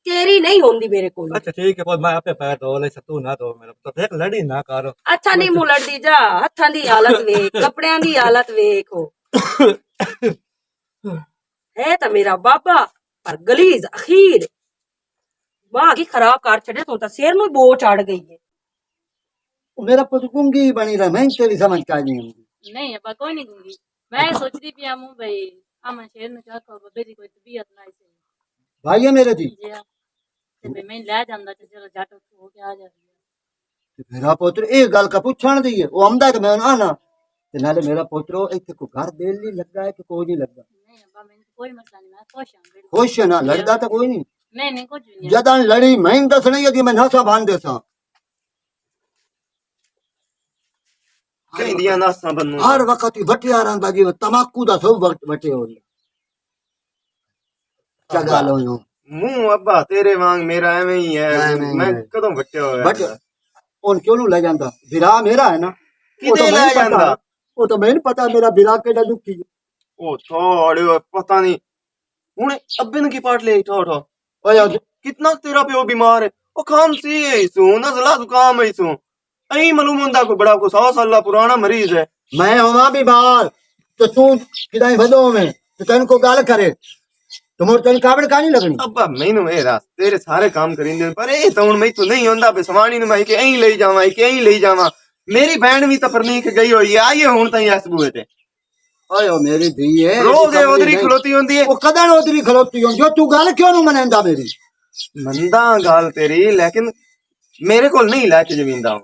ਤੇਰੀ ਨਹੀਂ ਹੁੰਦੀ ਮੇਰੇ ਕੋਲ। अच्छा ठीक है पुत मैं आपे पैर धो ले तू ना धो मेरा पुत्र, एक लड़ी ना करो। ਅੱਛਾ ਨਹੀਂ ਮੂੰਹ ਲੜਦੀ ਜਾ, ਹੱਥਾਂ ਦੀ ਹਾਲਤ ਵੇਖ, ਕੱਪੜਿਆਂ ਦੀ ਹਾਲਤ ਵੇਖੋ। ਹੈ ਤਾਂ ਮੇਰਾ ਬਾਬਾ ਪਰ ਗਲੀਜ਼ ਅਖੀਰ ਵਾਹ ਕੀ ਖਰਾਬ ਕਰ ਛੱਡੇ ਤੂੰ ਤਾਂ, ਸਿਰ ਨੂੰ ਬੋ ਚੜ ਗਈ ਹੈ। मेरा पुत्र गुंगी बनी रहा, मैं तेरी समझ का नहीं आऊंगी। नहीं अब कोई नहीं दूंगी। मैं सोचती भी हूँ भाई अमन शहर में जाकर बब्बे दी कोई तबीयत ना सही भाई है मेरे दी जी हाँ। ते भाई मैं ले जांदा ते चलो जट हो के आ जाती है। मेरा पुत्र एक गल का पूछण दी है वो आंदा कि मैं आना ते नाले मेरा पुत्र इत्थे को घर बेल नहीं लगा है कि कोई नहीं लगा। नहीं अब्बा मैंने कोई मसला नहीं, मैं खुश हूँ बिल्कुल। खुश है ना, लड़दा तो कोई नहीं। नहीं कुछ भी नहीं। जदा लड़ी मैं दसनी है कि मैं नसा बांध देसा। ਕਹਿੰਦੀਆਂ ਨਾਸਾਂ ਬੰਨੂ हर वक्त ही बटिया रंदा जी तमाकू दा सब वक्त बटे हो चगा लो यूं ਮੂੰਹ ਅੱਬਾ ਤੇਰੇ ਵਾਂਗ ਮੇਰਾ ਐਵੇਂ ਹੀ ਹੈ। ਐਵੇਂ ਹੀ ਮੈਂ ਹੈ। ਕਦੋਂ ਵੱਟਿਆ ਹੋਇਆ बट उन क्यों नु ले जांदा विरा मेरा है ना। वो ਕਿਤੇ तो ਲੈ मैनू पता ਜਾਂਦਾ? है, वो तो मैंने पता मेरा विरा केड़ा दुखी है। ਉਹ ਥੋੜੇ ਪਤਾ ਨਹੀਂ ਹੁਣ ਅੱਬੇ ਨੂੰ ਕੀ ਪਾਟ ਲਿਆ ਠੋ ਠੋ। ओए ਕਿਤਨਾ ਤੇਰਾ ਪਿਓ ਬਿਮਾਰ ਹੈ, ਉਹ ਖਾਂਸੀ ਹੈ ਇਸੂ ਨਜ਼ਲਾ ਜ਼ੁਕਾਮ ਹੈ ਇਸੂ ਅਈ ਮਾਲੂਮ ਹੁੰਦਾ ਕੋ ਬੜਾ ਕੋ 100 ਸਾਲਾ ਪੁਰਾਣਾ ਮਰੀਜ਼ ਹੈ। मैं होवा बीमार तो तू किदाई वदो में तो तन को गाल करे तो मोर तन कावड़ का नहीं लगनी। ਅੱਬਾ ਮੈਨੂੰ ਇਹ ਰਾਸ ਤੇਰੇ ਸਾਰੇ ਕੰਮ ਕਰਿੰਦੇ ਨੇ, ਪਰ ਇਹ ਤਾਂ ਹੁਣ ਮੈਨੂੰ ਨਹੀਂ ਹੁੰਦਾ ਬੇ ਸਵਾਣੀ ਨੂੰ ਮੈਂ ਕਿ ਐਂ ਲਈ ਜਾਵਾਂ ਕਿ ਐਂ ਲਈ ਜਾਵਾਂ। ਮੇਰੀ ਭੈਣ ਵੀ ਤਾਂ ਪਰਨੀਕ ਗਈ ਹੋਈ ਹੈ, ਆਈਏ ਹੁਣ ਤਾਈਂ ਇਸ ਬੂਏ ਤੇ ओए ओ मेरी धी है ਰੋਜ਼ ਇਹ ਉਧਰੀ ਖਲੋਤੀ ਹੁੰਦੀ ਹੈ। वो कदन उधरी खलोती हो जो तू गाल क्यों नु मनेंदा मेरी। ਮੰਦਾ ਗੱਲ ਤੇਰੀ, ਲੇਕਿन ਮੇਰੇ ਕੋਲ ਨਹੀਂ ਲੈ ਕੇ ਜਮੀਂਦਾ ਹੂੰ।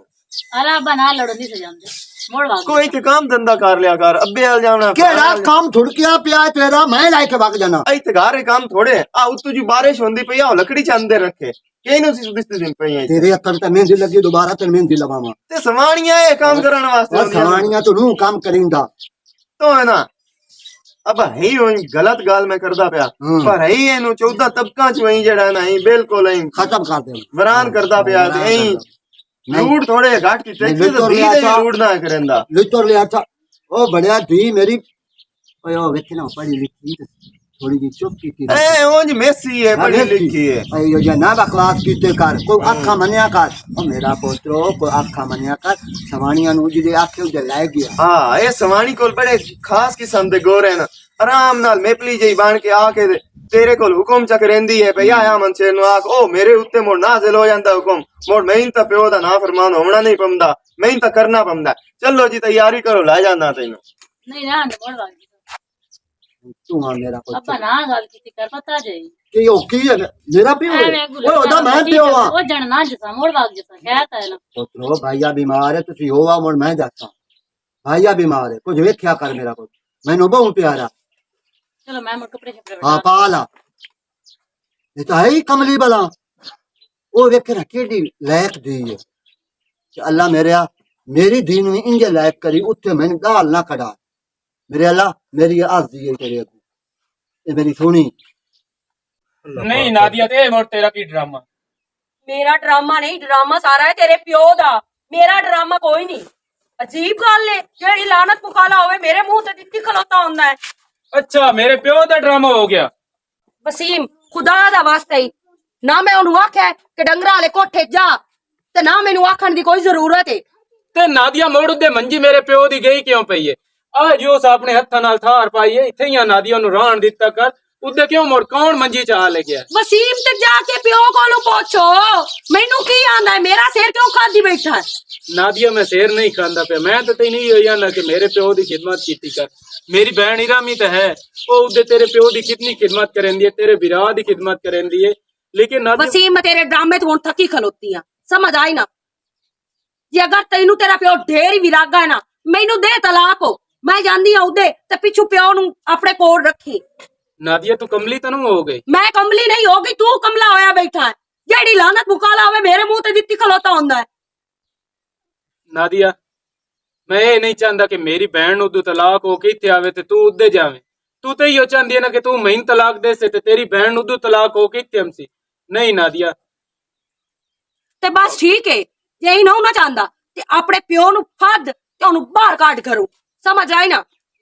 अरे अब्बा ना लड़ो नहीं सजाते मोड़ भाग ਕੋਈ ਤੇ ਕੰਮ ਧੰਦਾ ਕਰ ਲਿਆ ਕਰ, ਅੱਬੇ ਆ ਜਾਣਾ केड़ा काम छुड़किया पिया तेरा मैं लाके भाग जाना। ਇੱਥੇ ਘਾਰੇ ਕੰਮ ਥੋੜੇ ਆ ਉੱਤੋਂ ਜੀ ਬਾਰਿਸ਼ ਹੁੰਦੀ ਪਈ ਆ, ਉਹ ਲੱਕੜੀ ਚ ਅੰਦਰ ਰੱਖੇ ਕਿਹਨੂੰ ਸੀ ਦਿਸਦੇ ਦਿਨ ਪਈ ਆ तेरे अक्कल ते मेहंदी लगी दोबारा ते मेहंदी लगावा ਤੇ ਸਵਾਣੀਆਂ ਇਹ ਕੰਮ ਕਰਨ ਵਾਸਤੇ और ਹੁੰਦੀਆਂ ਨੇ। खवानियां तो नु काम करिंदा तो है ना अब है ही गलत गाल मैं करदा पिया, पर है ਇਹਨੂੰ 14 ਤਬਕਾਂ ਚ ਵਹੀਂ ਜਿਹੜਾ ਨਾ ਹੀ ਬਿਲਕੁਲ ਹੀ खत्म कर दे ਵਰਾਨ ਕਰਦਾ ਪਿਆ ਤੇ ਐਂ ਲੂੜ ਥੋੜੇ ਘੱਟ ਕੀ ਟੈਕਸੀ ਤੇ ਵੀ ਦੇ ਲੂੜ ਨਾ ਕਰੇਂਦਾ। लिटोर ले अच्छा ओ बढ़िया धी मेरी ओए ओ वेख ना पढ़ी लिखी थोड़ी जी चुप की ਐ ਉਂਝ ਮੈਸੀ ਹੈ, ਪੜ੍ਹੀ ਲਿਖੀ ਹੈ। अयो या ना बकवास कीते कर कोई आखा मनिया कर ओ मेरा पोत्रो कोई आखा मनिया कर सवाणियां नु जी आखे उजे लाए गया। ਹਾਂ ਇਹ ਸਵਾਣੀ ਕੋਲ ਬੜੇ ਖਾਸ ਕਿਸਮ ਦੇ ਗੋਰੇ ਨੇ, ਆਰਾਮ ਨਾਲ ਮੇਪਲੀ ਜਿਹੀ ਬਣ ਕੇ ਆ ਕੇ ਤੇਰੇ ਕੋਲ ਹੁਕਮ ਚੱਕ ਰਹਿੰਦੀ ਹੈ ਭਈ ਆਇਆ ਮਨਸ਼ੇਰ ਨੂੰ ਆਖ ਉਹ ਮੇਰੇ ਉੱਤੇ ਮੁੜ ਨਾਜ਼ਿਲ ਹੋ ਜਾਂਦਾ ਹੁਕਮ ਮੁੜ ਮੈਂ ਤਾਂ ਪਿਓ ਦਾ ਨਾ ਫਰਮਾਨ ਹੋਣਾ ਨਹੀਂ ਪੰਦਾ, ਮੈਂ ਤਾਂ ਕਰਨਾ ਪੰਦਾ। ਚਲੋ ਜੀ ਤਿਆਰੀ ਕਰੋ, ਲੈ ਜਾਣਾ ਤੈਨੂੰ। नहीं ना मोड़ भाग तू हां मेरा अब्बा पोत्रो ना गल की कर पता जाई कि ओ की है मेरा पियो है ओए ओदा मैं पियो हां वो जन ना जसा मोड़ भाग जसा कहता है ना पोत्रो भाईया बीमार है तुसी होवा मुड़ मैं जाता भाईया बीमार है कुछ वेख्या कर मेरा पुत्र मैनू बहुत प्यारा। चलो मैं मोड़ कपड़े छपड़े हाँ पाला ये तो है ही कमली बला वो वेखे ना केडी लायक दी है कि अल्लाह मेरी दी नु इंजे लायक करी उत्ते मैंने गाल ना कड़ा मेरे अल्लाह मेरी अर्जी है तेरे को ये मेरी सुनी नहीं नादिया ते मोड़ तेरा की ड्रामा ਮੇਰਾ ਡਰਾਮਾ ਨਹੀਂ, ਡਰਾਮਾ ਸਾਰਾ ਹੈ ਤੇਰੇ ਪਿਓ ਦਾ। ਮੇਰਾ ਡਰਾਮਾ ਕੋਈ ਨਹੀਂ। ਅਜੀਬ ਗੱਲ ਏ, ਜਿਹੜੀ ਲਾਨਤ ਮੁਕਾਲਾ ਹੋਵੇ ਮੇਰੇ ਮੂੰਹ ਤੇ ਦਿੱਤੀ ਖਲੋਤਾ ਹੁੰਦਾ ਹੈ। ਅੱਛਾ ਮੇਰੇ ਪਿਓ ਦਾ ਡਰਾਮਾ ਹੋ ਗਿਆ। ਵਸੀਮ ਖੁਦਾ ਦਾ ਵਾਸਤਾ ਹੀ ਨਾ ਮੈਂ ਉਹਨੂੰ ਆਖਿਆ ਕਿ ਡੰਗਰਾਂ ਵਾਲੇ ਕੋਠੇ ਜਾ, ਤੇ ਨਾ ਮੈਨੂੰ ਆਖਣ ਦੀ ਕੋਈ ਜ਼ਰੂਰਤ ਏ। ਤੇ ਨਾਦੀਆ ਮੋੜ ਉੱਤੇ ਮੰਜੀ ਮੇਰੇ ਪਿਓ ਦੀ ਗਈ ਕਿਉਂ ਪਈ ਏ? ਆ ਜੋ ਉਸ ਆਪਣੇ ਹੱਥਾਂ ਨਾਲ ਥਾਰ ਪਾਈ ਏ, ਇੱਥੇ ਹੀ ਆ ਨਾਦੀਆ ਨੂੰ ਰਾਣ ਦਿੱਤਾ ਕਰ। ਉੱਤੇ ਕਿਉਂ ਮੋੜ ਕੌਣ ਮੰਜੀ ਚ ਆ ਲੈ ਗਿਆ? ਵਸੀਮ ਤੇ ਜਾ ਕੇ ਪਿਓ ਕੋਲੋਂ ਪੁੱਛੋ, ਮੈਨੂੰ ਕੀ ਆਂਦਾ ਹੈ, ਮੇਰਾ ਸਿਰ ਕਿਉਂ ਖਾਦੀ ਬੈਠਾ ਹੈ? ਨਾਦੀਆ ਮੈਂ ਸਿਰ ਨਹੀਂ ਖਾਂਦਾ ਪਿਆ, ਮੈਂ ਤਾਂ ਤੈਨੂੰ ਹੀ ਹੋਇਆ ਨਾ ਕਿ ਮੇਰੇ ਪਿਓ ਦੀ ਖਿਦਮਤ ਕੀਤੀ ਕਰ। ਮੇਰੀ ਭੈਣ ਇਰਾਮੀ ਤਾਂ ਹੈ, ਉਹ ਉਹਦੇ ਤੇਰੇ ਪਿਓ ਦੀ ਕਿਤਨੀ ਖਿਦਮਤ ਕਰੇਂਦੀ ਹੈ, ਤੇਰੇ ਵਿਰਾਹ ਦੀ ਖਿਦਮਤ ਕਰੇਂਦੀ ਹੈ। लेकिन नादिया वसीम मैं तेरे ड्रामे तो हुण थकी खलोती हां, समझ आई ना? जे अगर तैनू तेरा प्यो ढेर ही विरागा है ना, मैनू दे तलाक हो, मैं जांदी हां उदे ते पिछू प्यो नू अपने कोल रखी। नादिया तू कमली तो नहीं हो गई? मैं कमली नहीं हो गई, तू कमला होया बैठा है। जेड़ी लानत मुकाला होवे मेरे मुंह ते दित्ती खलोता हुंदा है। नादिया मैं ये नहीं चाहता कि मेरी बहन उदू तलाक हो के इत्थे आवे ते तू उदे जावे। तू तो यो चाहती है ना कि तू मैनू तलाक दे से ते तेरी बहन उदू तलाक हो के इत्थे हमसी। नहीं नादिया ते बस ठीक है, यही ना होना चाहता ते अपने प्यो नू फद ते ओनू बाहर काट करो, समझ आई ना?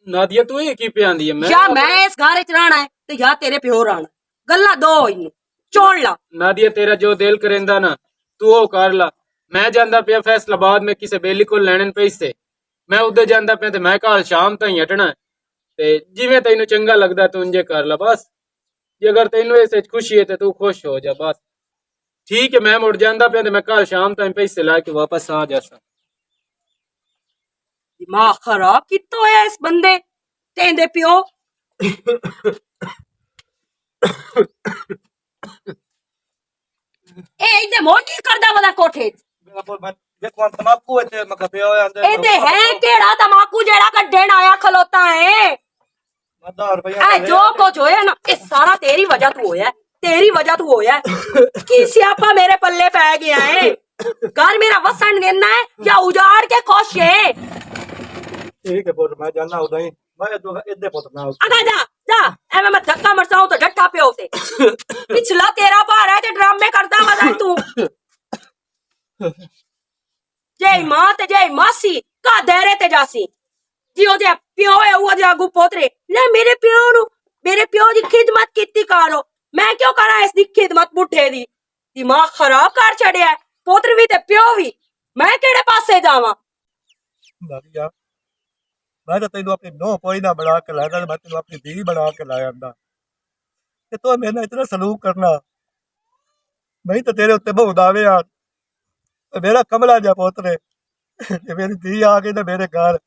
नादिया तू ये की पे आंदी है? या मैं इस घर च रहना है ते या तेरे प्यो रहना, गल्ला दो ही छोड़ ला। नादिया तेरा जो दिल करेंदा ना तू वो कर ला। मैं जांदा पिया फैसलाबाद में किसी बेली को लैने पैसे, मैं उधर जांदा पिया ते मैं कल शाम ताईं हटना ते जिवें तैनू चंगा लगदा तू इंजे कर ला बस। जे अगर तेनू इस खुशी है तो तू खुश हो जा बस। ठीक है मैं मुड़ जांदा पिया ते मैं कल शाम ताईं पैसे ला के वापस आ जासा। दिमाग खराब कितो होया इस बंदे तेंदे प्यो। ए इदे मोटी करदा वाला कोठे देखो तमाकू है मका पियो आंदे ए ते है केड़ा तमाकू जेड़ा कड्ढण आया खलोता है। 10 रुपया ए जो कुछ होया ना ये सारा तेरी वजह तू होया, तेरी वजह तू होया। की स्यापा मेरे पल्ले पै गया है। घर मेरा वसन देना है या उजाड़ के खुश है? ठीक है पुत्र मैं जाना उदा ही मैं तो इदे पुत्र ना आगा जा जा, एवे मैं धक्का मरसाऊं तो डट्ठा पियो से। पिछला तेरा भार है ते ड्रामे करदा वदा तू। जय मां ते जय मासी का देरे ते जासी जी ओदे प्यो है वो दे आगू पोतरे ले मेरे प्यो दी खिदमत कीती करो। मैं क्यों करा इस दी खिदमत बुढ़े दी? दिमाग खराब कर छड़िया है, पोत्र भी ते प्यो भी। मैं केड़े पासे जावां? नादिया मैं तो तेनू अपनी नौ पोई ना बना के लाया, मैं तेनू अपनी धी बना के लाया अंदा ते तो मेरे नाल इतना सलूक करना। मैं तो तेरे उत्ते बहुत दावे आ मेरा कमला जा पोतरे जे मेरी धी आ गई ना मेरे घर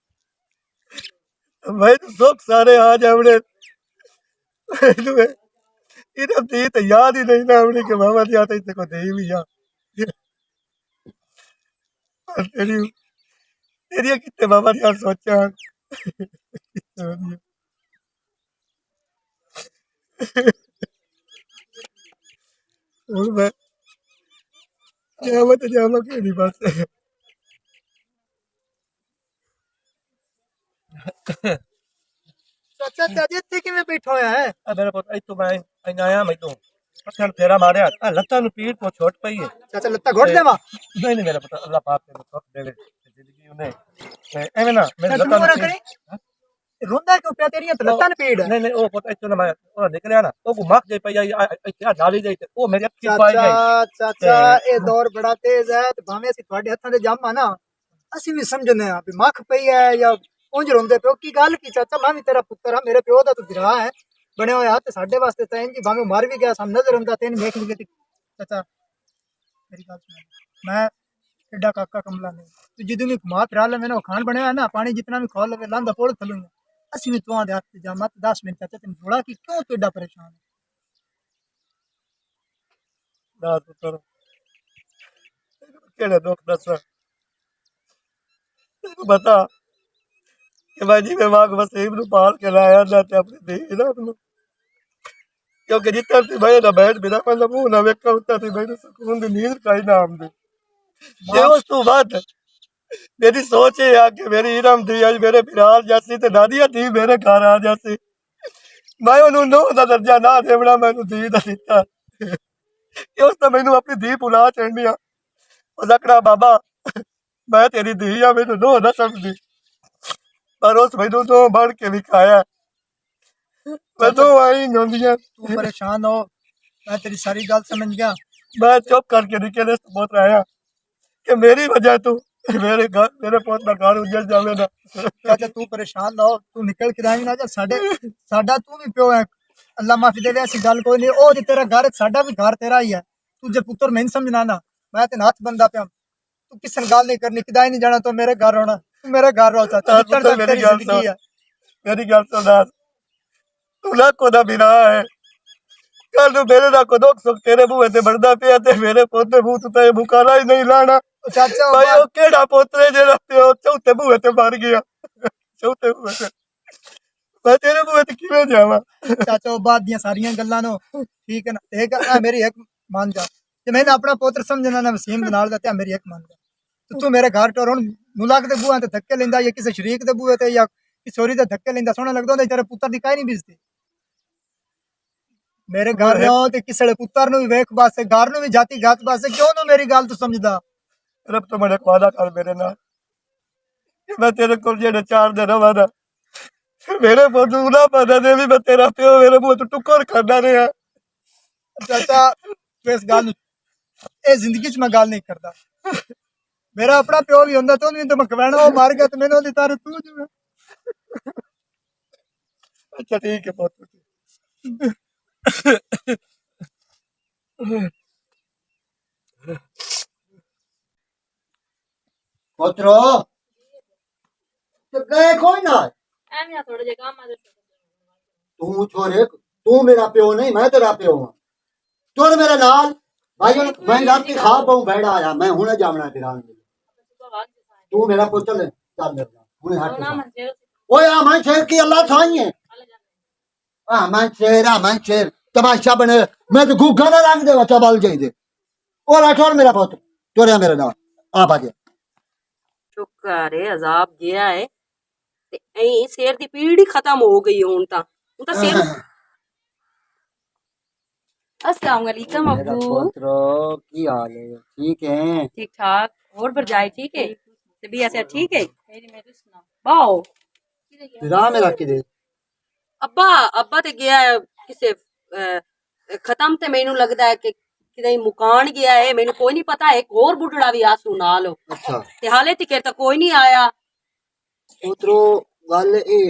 मैं तो सुख सारे आ जावड़े। इन्हें धी तो याद ही नहीं ना अपनी के मामा दी आते इतने को धी भी आ तेरी तेरी कितने मामा दी सोचा मैं जावा केड़ी बस ਚਾਚਾ ਚਾਚੇ ਇੱਥੇ ਕਿਵੇਂ ਬੈਠਾ ਹੋਇਆ ਹੈ? मेरा पुत इतो मैं आया मैं तो पत्थर फेरा मारे लत्ता नु पीठ को छोट पई है। ਚਾਚਾ ਲੱਤਾਂ ਘੁੱਟ ਦੇਵਾ? नहीं नहीं मेरा पुत अल्लाह पाक ने सुख देवे जिंदगी उन्हें एवे ना मेरे ਚਾਚਾ लत्ता ਮੋਰਾ नु ਕਰੇ ਰੋਂਦਾ ਕਿਉਂ ਪਿਆ? ਤੇਰੀਆਂ ਤਾਂ ਲੱਤਾਂ ਨੇ ਪੀੜ। नहीं नहीं ओ पुत इतो ना मैं ओ निकलिया ना ओ को मख जे पई आई इत्थे डाली जाई ते ओ मेरे अखी पाई ਚਾਚਾ गई। ਚਾਚਾ ਇਹ ਦੌਰ ਬੜਾ ਤੇਜ਼ ਹੈ ਤੇ ਭਾਵੇਂ ਅਸੀਂ ਤੁਹਾਡੇ ਹੱਥਾਂ ਦੇ ਜੰਮ ਆ ਨਾ ਅਸੀਂ ਵੀ ਸਮਝਨੇ ਆ ਵੀ ਮੱਖ ਪਈ ਹੈ ਜਾਂ ਉਂਝ ਰੋਂਦੇ ਪਿਓ। ਕੀ ਗੱਲ ਕੀ ਚਾਚਾ? ਮੈਂ ਵੀ ਤੇਰਾ ਪੁੱਤਰ ਆ, ਮੇਰੇ ਪਿਓ ਦਾ ਤੂੰ ਵਿਰਾਹ ਹੈ ਬਣਿਆ ਹੋਇਆ ਤੇ ਸਾਡੇ ਵਾਸਤੇ ਤਾਂ ਇੰਜ ਭਾਵੇਂ ਮਰ ਵੀ ਗਿਆ ਸਾਨੂੰ ਨਜ਼ਰ ਆਉਂਦਾ ਤੈਨੂੰ ਵੇਖ ਲਈ। ਚਾਚਾ ਮੇਰੀ ਗੱਲ ਸੁਣ, ਮੈਂ ਐਡਾ ਕਾਕਾ ਕਮਲਾ ਨਹੀਂ ਤੂੰ ਜਦੋਂ ਵੀ ਘੁਮਾ ਫਿਰਾ ਲਵੇਂ ਨਾ ਉਹ ਖਾਣ ਬਣਿਆ ਹੋਇਆ ਨਾ ਪਾਣੀ ਜਿਤਨਾ ਵੀ ਖਾ ਲਵੇ ਲਾਂਦਾ ਪੋੜ ਥਲੂਗਾ। ਅਸੀਂ ਵੀ ਤੁਹਾਂ ਦੇ ਹੱਥ ਤੇ ਜਾਮਤ 10 ਮਿੰਟ ਚਾਚਾ ਤੈਨੂੰ ਥੋੜਾ ਕਿ ਕਿਉਂ ਤੂੰ ਐਡਾ ਪਰੇਸ਼ਾਨ ਹੈ? ना पुत्र केड़े दुख दसा तेनू बता कि मैं जी मैं वाग वसीम नु पाल के लाया ना ते अपनी धी ना नु क्योंकि जितना ती मैं ना बैठ बिना मैं मुंह ना वेखा उतना ती मैंने सुकून दी नींद काई ना आमदी। जे उस तू बाद मेरी सोच है कि मेरी इरम दी आज मेरे बिराल जैसी ते नादिया दी मेरे घर आ जासी मैं उन्हों नो दा दर्जा ना देवना मैनू धी दा दिता कि उस तो मैनू अपनी धी भुला चढ़नी आ लकड़ा बाबा मैं तेरी धी आ मैनू नो ना समझी पर उस मैनू नो बन के विखाया मैं दो आई होंदियां तू परेशान हो, मैं तेरी सारी गल समझ गया। मैं चुप करके निकले पुत्र आया कि मेरी वजह तू मेरे पुत का घर उजड़ जावे ना चाचा तू परेशान ना हो, तू निकल के जाएंगे ना जा साडा तू भी प्यो है। अल्लाह माफी दे, ऐसी गल कोई नहीं। ओ तेरा घर है, साडा भी घर तेरा ही है। तू जे पुत्र नहीं समझना ना, मैं तेन हाथ बंदा पिया, तू किसी गल नहीं करनी, किदाई नहीं जाना, तो मेरे घर होना, तू मेरे घर रहो चाचा। जितना तक तेरी जिंदगी है। मेरी गल सुन तू लाखों दा बिना है कल नू मेरे ना को दुख सुख तेरे बूहे ते बनदा पिया ते मेरे पोते बूत ते मुकाला ही नहीं लाना चाचा भाई ओ केड़ा पोतरे जेड़ा प्यो चौथे बूहे ते मर गया चौथे बूहे ते मैं तेरे बूहे ते किवें जावां चाचा वो बात दियां सारियां गल्लां नो ठीक है ना, एक मेरी एक मान जा ते मैंने अपना पुत्र समझना ना वसीम दे नाल दा ते मेरी एक मान जा। तो तू मेरे घर टोर हुन मुलाक दे बूहे ते धक्के लेंदा या किसी शरीक दे बूहे ते या किसी होरी दे धक्के लेंदा, सोहना लगदा होंदा तेरे पुत्र दी काई नहीं बिजती। मेरे घर रहो ते किसी पुत्र नु भी वेख बासे, घर नु भी जाति घात बासे, क्यों नु मेरी गल तू समझदा। रब तो बड़े वादा कर मेरे नाल कि मैं तेरे कोल जेड़े 4 दिन रवां ना मेरे पोतू ना पता दे भी मैं तेरा प्यो मेरे मुंह तो टुकर करना रहा चाचा तू इस गल ए जिंदगी च मैं गल नहीं करदा। मेरा अपना प्यो भी होंदा तो नहीं तो मैं कवैना वो मार गया तो मैंने ओदी तार तू जो अच्छा ठीक है पोतू पुत्रो तो गए कोई ना ਐਵੇਂ ਥੋੜੇ ਜਿਹਾ ਕੰਮ ਆ ਤੇ तू छोरे तू मेरा प्यो नहीं मैं तेरा प्यो हां तुर मेरे नाल भाई मैं रात की खा पाऊं बैठा आया मैं हुने जावना फिरान तू मेरा पुत्र ले चल मेरे नाल हुने हट ਨਾ ਮੰਜੇ ओए आ मैं शेर की अल्लाह थाई है आ मैं शेर तमाशा बने मैं तो गुगा ना रंग दे बच्चा बल जाई दे और छोड़ मेरा पुत्र तुर मेरे नाल आ बाजे शुक्र है अजाब गया है ते ऐ शेर दी पीढ़ी खत्म हो गई हुन तां शेर अस्सलाम वालेकुम मेरा अब्बू। पुत्र की हाल है ठीक है ठीक ठाक और भरजाई ठीक है, तबीयत से ठीक है। ਮੇਰੀ ਮੈਨੂੰ ਸੁਣਾ बाओ फिरा मेरा किदे अब्बा अब्बा ते गया है किसे खत्म ते मैनू लगदा है कि किते मुकान गया है, मैनू कोई नहीं पता। एक और बुढ़ड़ा भी आसू नाल अच्छा ते हाले तक तो कोई नहीं आया। पुत्रो गल ए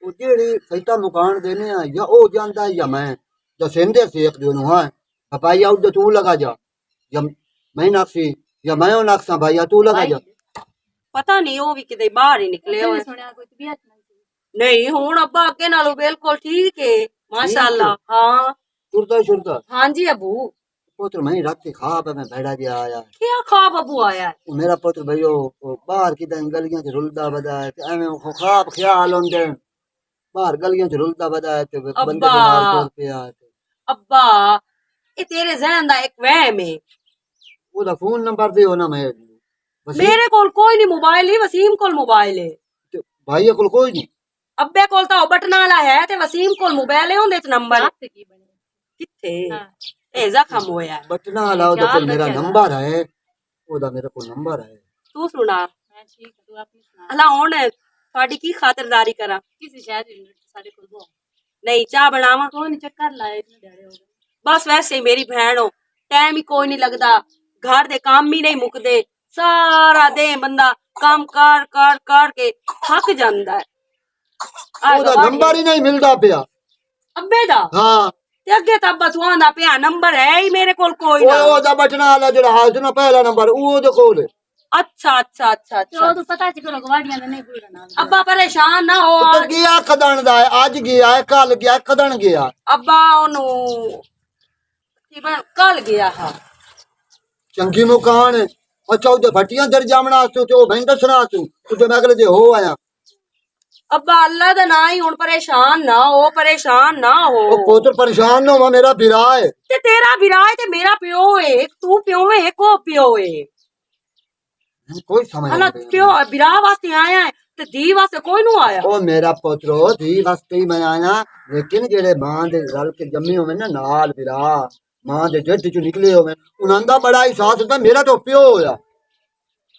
ओ जेड़ी सैता मुकान देने आ या ओ जानदा या मैं दसेंदे सेक दोनों हां भाई आउट तू लगा जा या मैं नाक्सी या मैं ओ नाक्सा भाई तू लगा जा पता नहीं वो भी किते बाहर ही निकले हो। ਸੁਣਿਆ ਕੋਈ ਤਬੀਅਤ नहीं हुन अब्बा अगे नालों बिल्कुल ठीक है माशाअल्लाह। हाँ शुरता हाँ जी अबू। पुत्र मैं रात के खा पे मैं बैठा गया आया क्या ख्वाब अबू आया है? ओ मेरा पुत्र भाई ओ बाहर की गलियां च रुलदा बदा है ते एवें ओ ख्वाब ख्याल होंदे बाहर गलियां च रुलदा बदा है ते बंदे अब्बा। बीमार टुर पिया अब्बा ये तेरे जहन दा एक वहम है। ओदा फोन नंबर दियो ना मैं मेरे कोल कोई नहीं मोबाइल ही, वसीम कोल मोबाइल है। भाई कोल कोई नहीं अब्बे कोल तो बटन वाला है ते वसीम कोल मोबाइल है ओंदे च नंबर ਰਾਤ ਕੀ ਬਣੀ किथे ਹਾਂ ए जख्म होया है। बटना वाला ओदा कोल मेरा नंबर है ओदा मेरे कोल नंबर है तू सुना ਮੈਂ ਠੀਕ ਹਾਂ, ਤੂੰ ਆਪਣੀ ਸੁਣਾ हला हुन ਤੁਹਾਡੀ ਕੀ ਖਾਤਰਦਾਰੀ ਕਰਾਂ? ਕਿਸੇ ਸ਼ਹਿਰ ਦੀ ਸਾਡੇ ਕੋਲ ਹੋ नहीं चाह बनावा ਕੋਈ ਨਹੀਂ ਚੱਕਰ ਲਾਏ ਇਤਨੇ ਡਰੇ ਹੋ ਗਏ बस वैसे ही मेरी भैन हो टाइम ही कोई नहीं लगता, घर दे काम ही नहीं मुकदे, सारा दिन बंदा काम कर कर कर के थक जांदा है। ओदा नंबर ही नहीं मिलदा पिया अब्बे दा हां ते अगे तो अब्बा तू आंदा पिया नंबर है ही मेरे कोल कोई ओए ना। ओदा बटना वाला जेड़ा हाल ना पहला नंबर ओदे कोल अच्छा अच्छा अच्छा ਤੇ ਉਹ अच्छा ਤੋਂ ਪਤਾ ਸੀ ਕਿ ਗਵਾੜੀਆਂ ਦਾ ਨਹੀਂ ਭੁੱਲਣਾ ਨਾਮ अब्बा परेशान ना हो। तो गया कदन दा आज गया है कल गया कदन गया अब्बा ओनू कल गया हा चंगी मुकान अच्छा उधर फटियां दर जामना तू तो मैं दसना तू तुझे मैं अगले दे हो आया अब्बा अल्लाह दा ना ही हुन परेशान ना हो, परेशान ना हो। ओ पुत्र परेशान ना हो मेरा बिरा है ते तेरा बिरा है ते मेरा प्यो है, तू प्यो है को प्यो है। कोई समझ हला नहीं प्यो बिरा वास्ते आया है ते दी वास्ते कोई नु आया। ओ मेरा पुत्र धी वास्ते ही मैं आया लेकिन जेड़े मां दे रल के जम्मे होवे ना नाल बिरा मां दे जट चो निकले होवे उनंदा बड़ा एहसास होता मेरा तो प्यो होया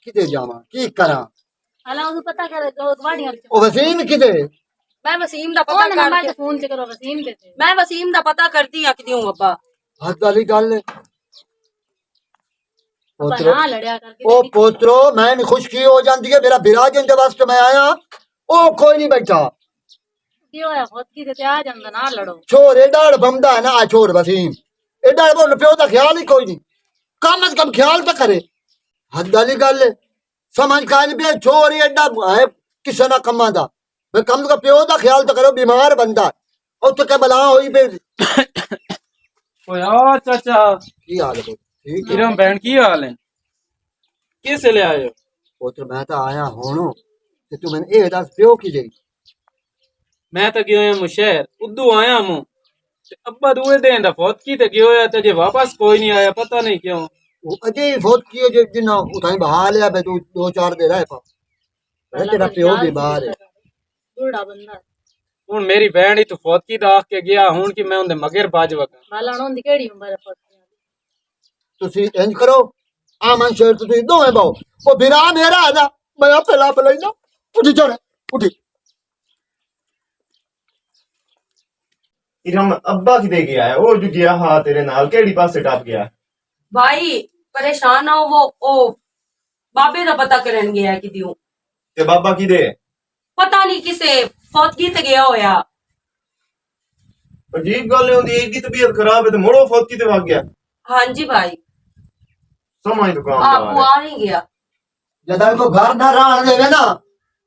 किते जावां की करा हालां उस पता कर दो गवाड़ियां ओ वसीम किते मैं वसीम दा पता कौन नंबर करके ते फोन च करो वसीम दे ते मैं वसीम दा पता करती आ कि अब्बा हद वाली गल है अब पोतरो ना लड़या करके ओ पोतरो मैं नहीं खुशकी हो जाती है मेरा बिराज इंदे वास्ते मैं आया ओ कोई नहीं बैठा की होया खुद की ते आ जांदा ना लड़ो छोर एडाड़ बमदा है ना आ छोर वसीम एडाड़ बोल प्यो दा ख्याल ही कोई नहीं कम अज कम ख्याल तो करे हद वाली गल है समझ का नहीं पे छोर एडा है किसे ना कमा दा मैं कम का प्यो दा ख्याल तो करो बीमार बंदा उत्थे के बला होई पे ओए आ चाचा की हाल है ठीक है इरम बहन की हाल है किसे ले आए हो पोतर मैं तो आया होनो ते तू मैंने ए दस प्यो की जई मैं तो गयो हूं शहर उदू आया हूं ते अब्बा दूए दिन दा फौत की ते गयो है ते जे वापस कोई नहीं आया पता नहीं क्यों वो अजय फोत किए जो जिन्ना उठाई बहा लिया बे तू 2-4 दे रहा है पा तेरा प्यो भी बाहर है बूढ़ा बंदा हुन मेरी बहन ही तो फौत की दाख के गया हुन कि मैं उनदे मगर बाज वका माला होंदी केड़ी उम्र फट तुसी इंज करो आमन शेर तुसी दोवें बाओ ओ बिरा मेरा है ना मैं आपे ला लेना उठी चढ़ उठी इरम अब्बा किते गया है ओ जो गया हा तेरे नाल केड़ी पासे टप गया भाई परेशान ना हो वो बाबे दा पता करन गया कि दियो ते बाबा किते पता नहीं किसे फौतगी ते गया होया अजीब गल होंदी है की तबीयत खराब है ते मोड़ो फौत किते भाग गया हाँ जी भाई समझ तो काम आप वो आ नहीं गया जदा को घर ना रहन देवे ना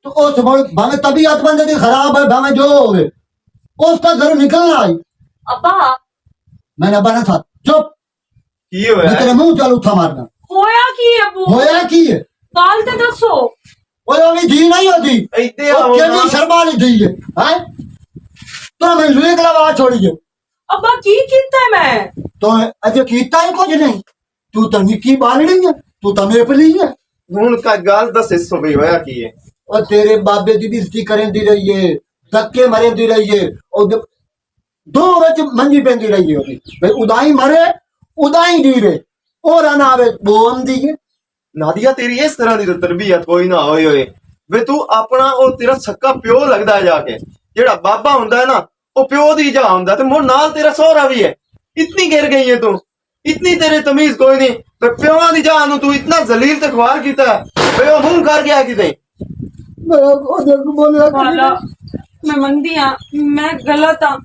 तो उस भावे तबीयत बंदे दी खराब है भावे जो होवे उसका घर निकलना आई अब्बा मैंने बना था चुप की होया मैं तेरे मुंह चालू था मारना होया की अबू होया की है गाल ते दसो ओए अभी धी नहीं होती इते वो आओ केली ना। शर्मा ली दी है हैं तो मैं लुई कला बात छोड़ी है अब्बा की कीता है मैं तो अजय कीता ही कुछ नहीं तू तो निक्की बालड़ी है तू तो मेपली है हुन का गाल दस हिस्सों पे होया की है और तेरे बाबे दी बेइज्जती करें दी रही है धक्के मरे दी रही है और दो वच मंजी पेंदी रही है ओदी भाई उदाई मरे उदाई दी रे और ना आवे बोम दी है नादिया तेरी इस तरह दी तो तरबियत कोई ना होए होए वे तू अपना ओ तेरा सक्का प्यो लगदा है जाके जेड़ा बाबा हुंदा है ना ओ प्यो दी जा हुंदा ते मोर नाल तेरा सोहरा भी है इतनी गिर गई है तू इतनी तेरे तमीज कोई नहीं ते प्योआ दी जा नु तू इतना जलील ते ख्वार कीता वे ओ मुंह कर गया किते मैं ओदे को बोलिया वाला मैं मंदी हाँ मैं गलत हाँ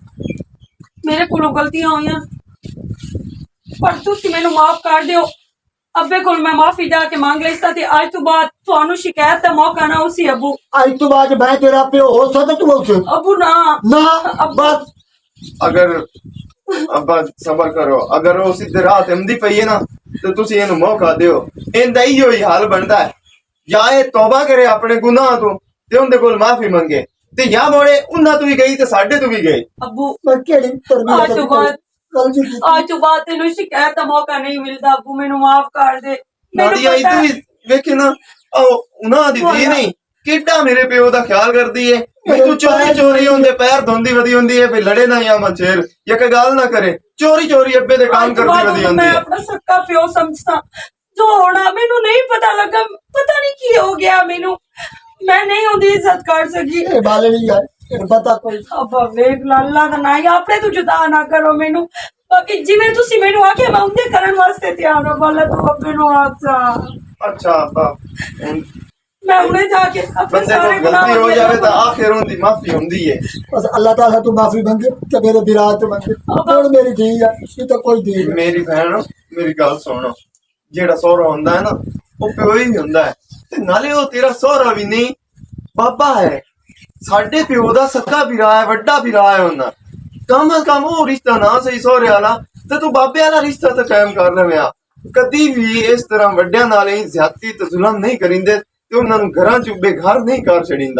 मेरे कोलों गलतियां होइयां पर तुसी मैनू माफ कर दियो अब्बे कोल मैं माफी जाके मांग लेता ते आज तो बाद थानू शिकायत दा मौका ना उसी अबू आज तो बाद मैं तेरा प्यो हो सकता तू उसे अबू ना ना अब्बा बस अगर अब्बा सबर करो अगर वो सीधे राह ते आंदी पई है ना तो तुसी इहनू मौका दियो इंदा इहो ही हाल बनदा है या ए तौबा करे अपने गुनाह तो ते उनदे कोल माफी मंगे ते या मोड़े उन्हां तू भी गई ते साडे तू भी गई अबू मैं केड़ी आज तो बाद कल जी आज तो बाद तेनू शिकायत दा मौका नहीं मिलदा अबू मैनू माफ कर दे मैनू नादिया पता इतनी है- वेखे ना उन्हां दी धी नहीं किड्डा मेरे प्यो दा ख्याल करदी है भी तू चोरी चोरी होंदे पैर धोंदी वदी होंदी है भी लड़े ना या मचेर या के गाल ना करे चोरी चोरी अब्बे दे काम आज तो करदी बाद वदी होंदी मैं है अपना सक्का प्यो समझता जो होना मैनू नहीं पता लगा पता नहीं की हो गया मैनू मैं नहीं उनकी इज्जत कर सकी ए बालड़ी है तेरे पता कोई अब्बा वेख लाला दा ना आपने तू जुदा ना करो मैनू बाकी जिवें तुसी मैनू आखे मैं उनके करन वास्ते तैयार हो वाला तू अब्बे नु आखा अच्छा अब्बा हुन मैं उन्हें जाके अपने बंदे को सारे गलती हो जावे तो गुनाह आखिर उनदी माफी हुंदी है बस अल्लाह ताला तू माफी मांगे कि मेरे विराज तो मांगे कौन मेरी धी है ये तो कोई धी है मेरी भैन मेरी गल सुनो जेड़ा सोहरा हुंदा है ना वो प्यो ही हुंदा है ते नाले वो तेरा सोहरा भी नहीं बाबा है साडे प्यो दा सक्का भरा है वड्डा भरा है उन्ना कम अज कम वो रिश्ता ना सही सोहरे वाला ते तू बाबे वाला रिश्ता तो कायम कर लवेआ कदी भी इस तरह वड्डियां नाल ही ज्यादती ते जुल्म नहीं करिंदे ते उन्हां नूं घरां च बेघर नहीं कर छड़ींदा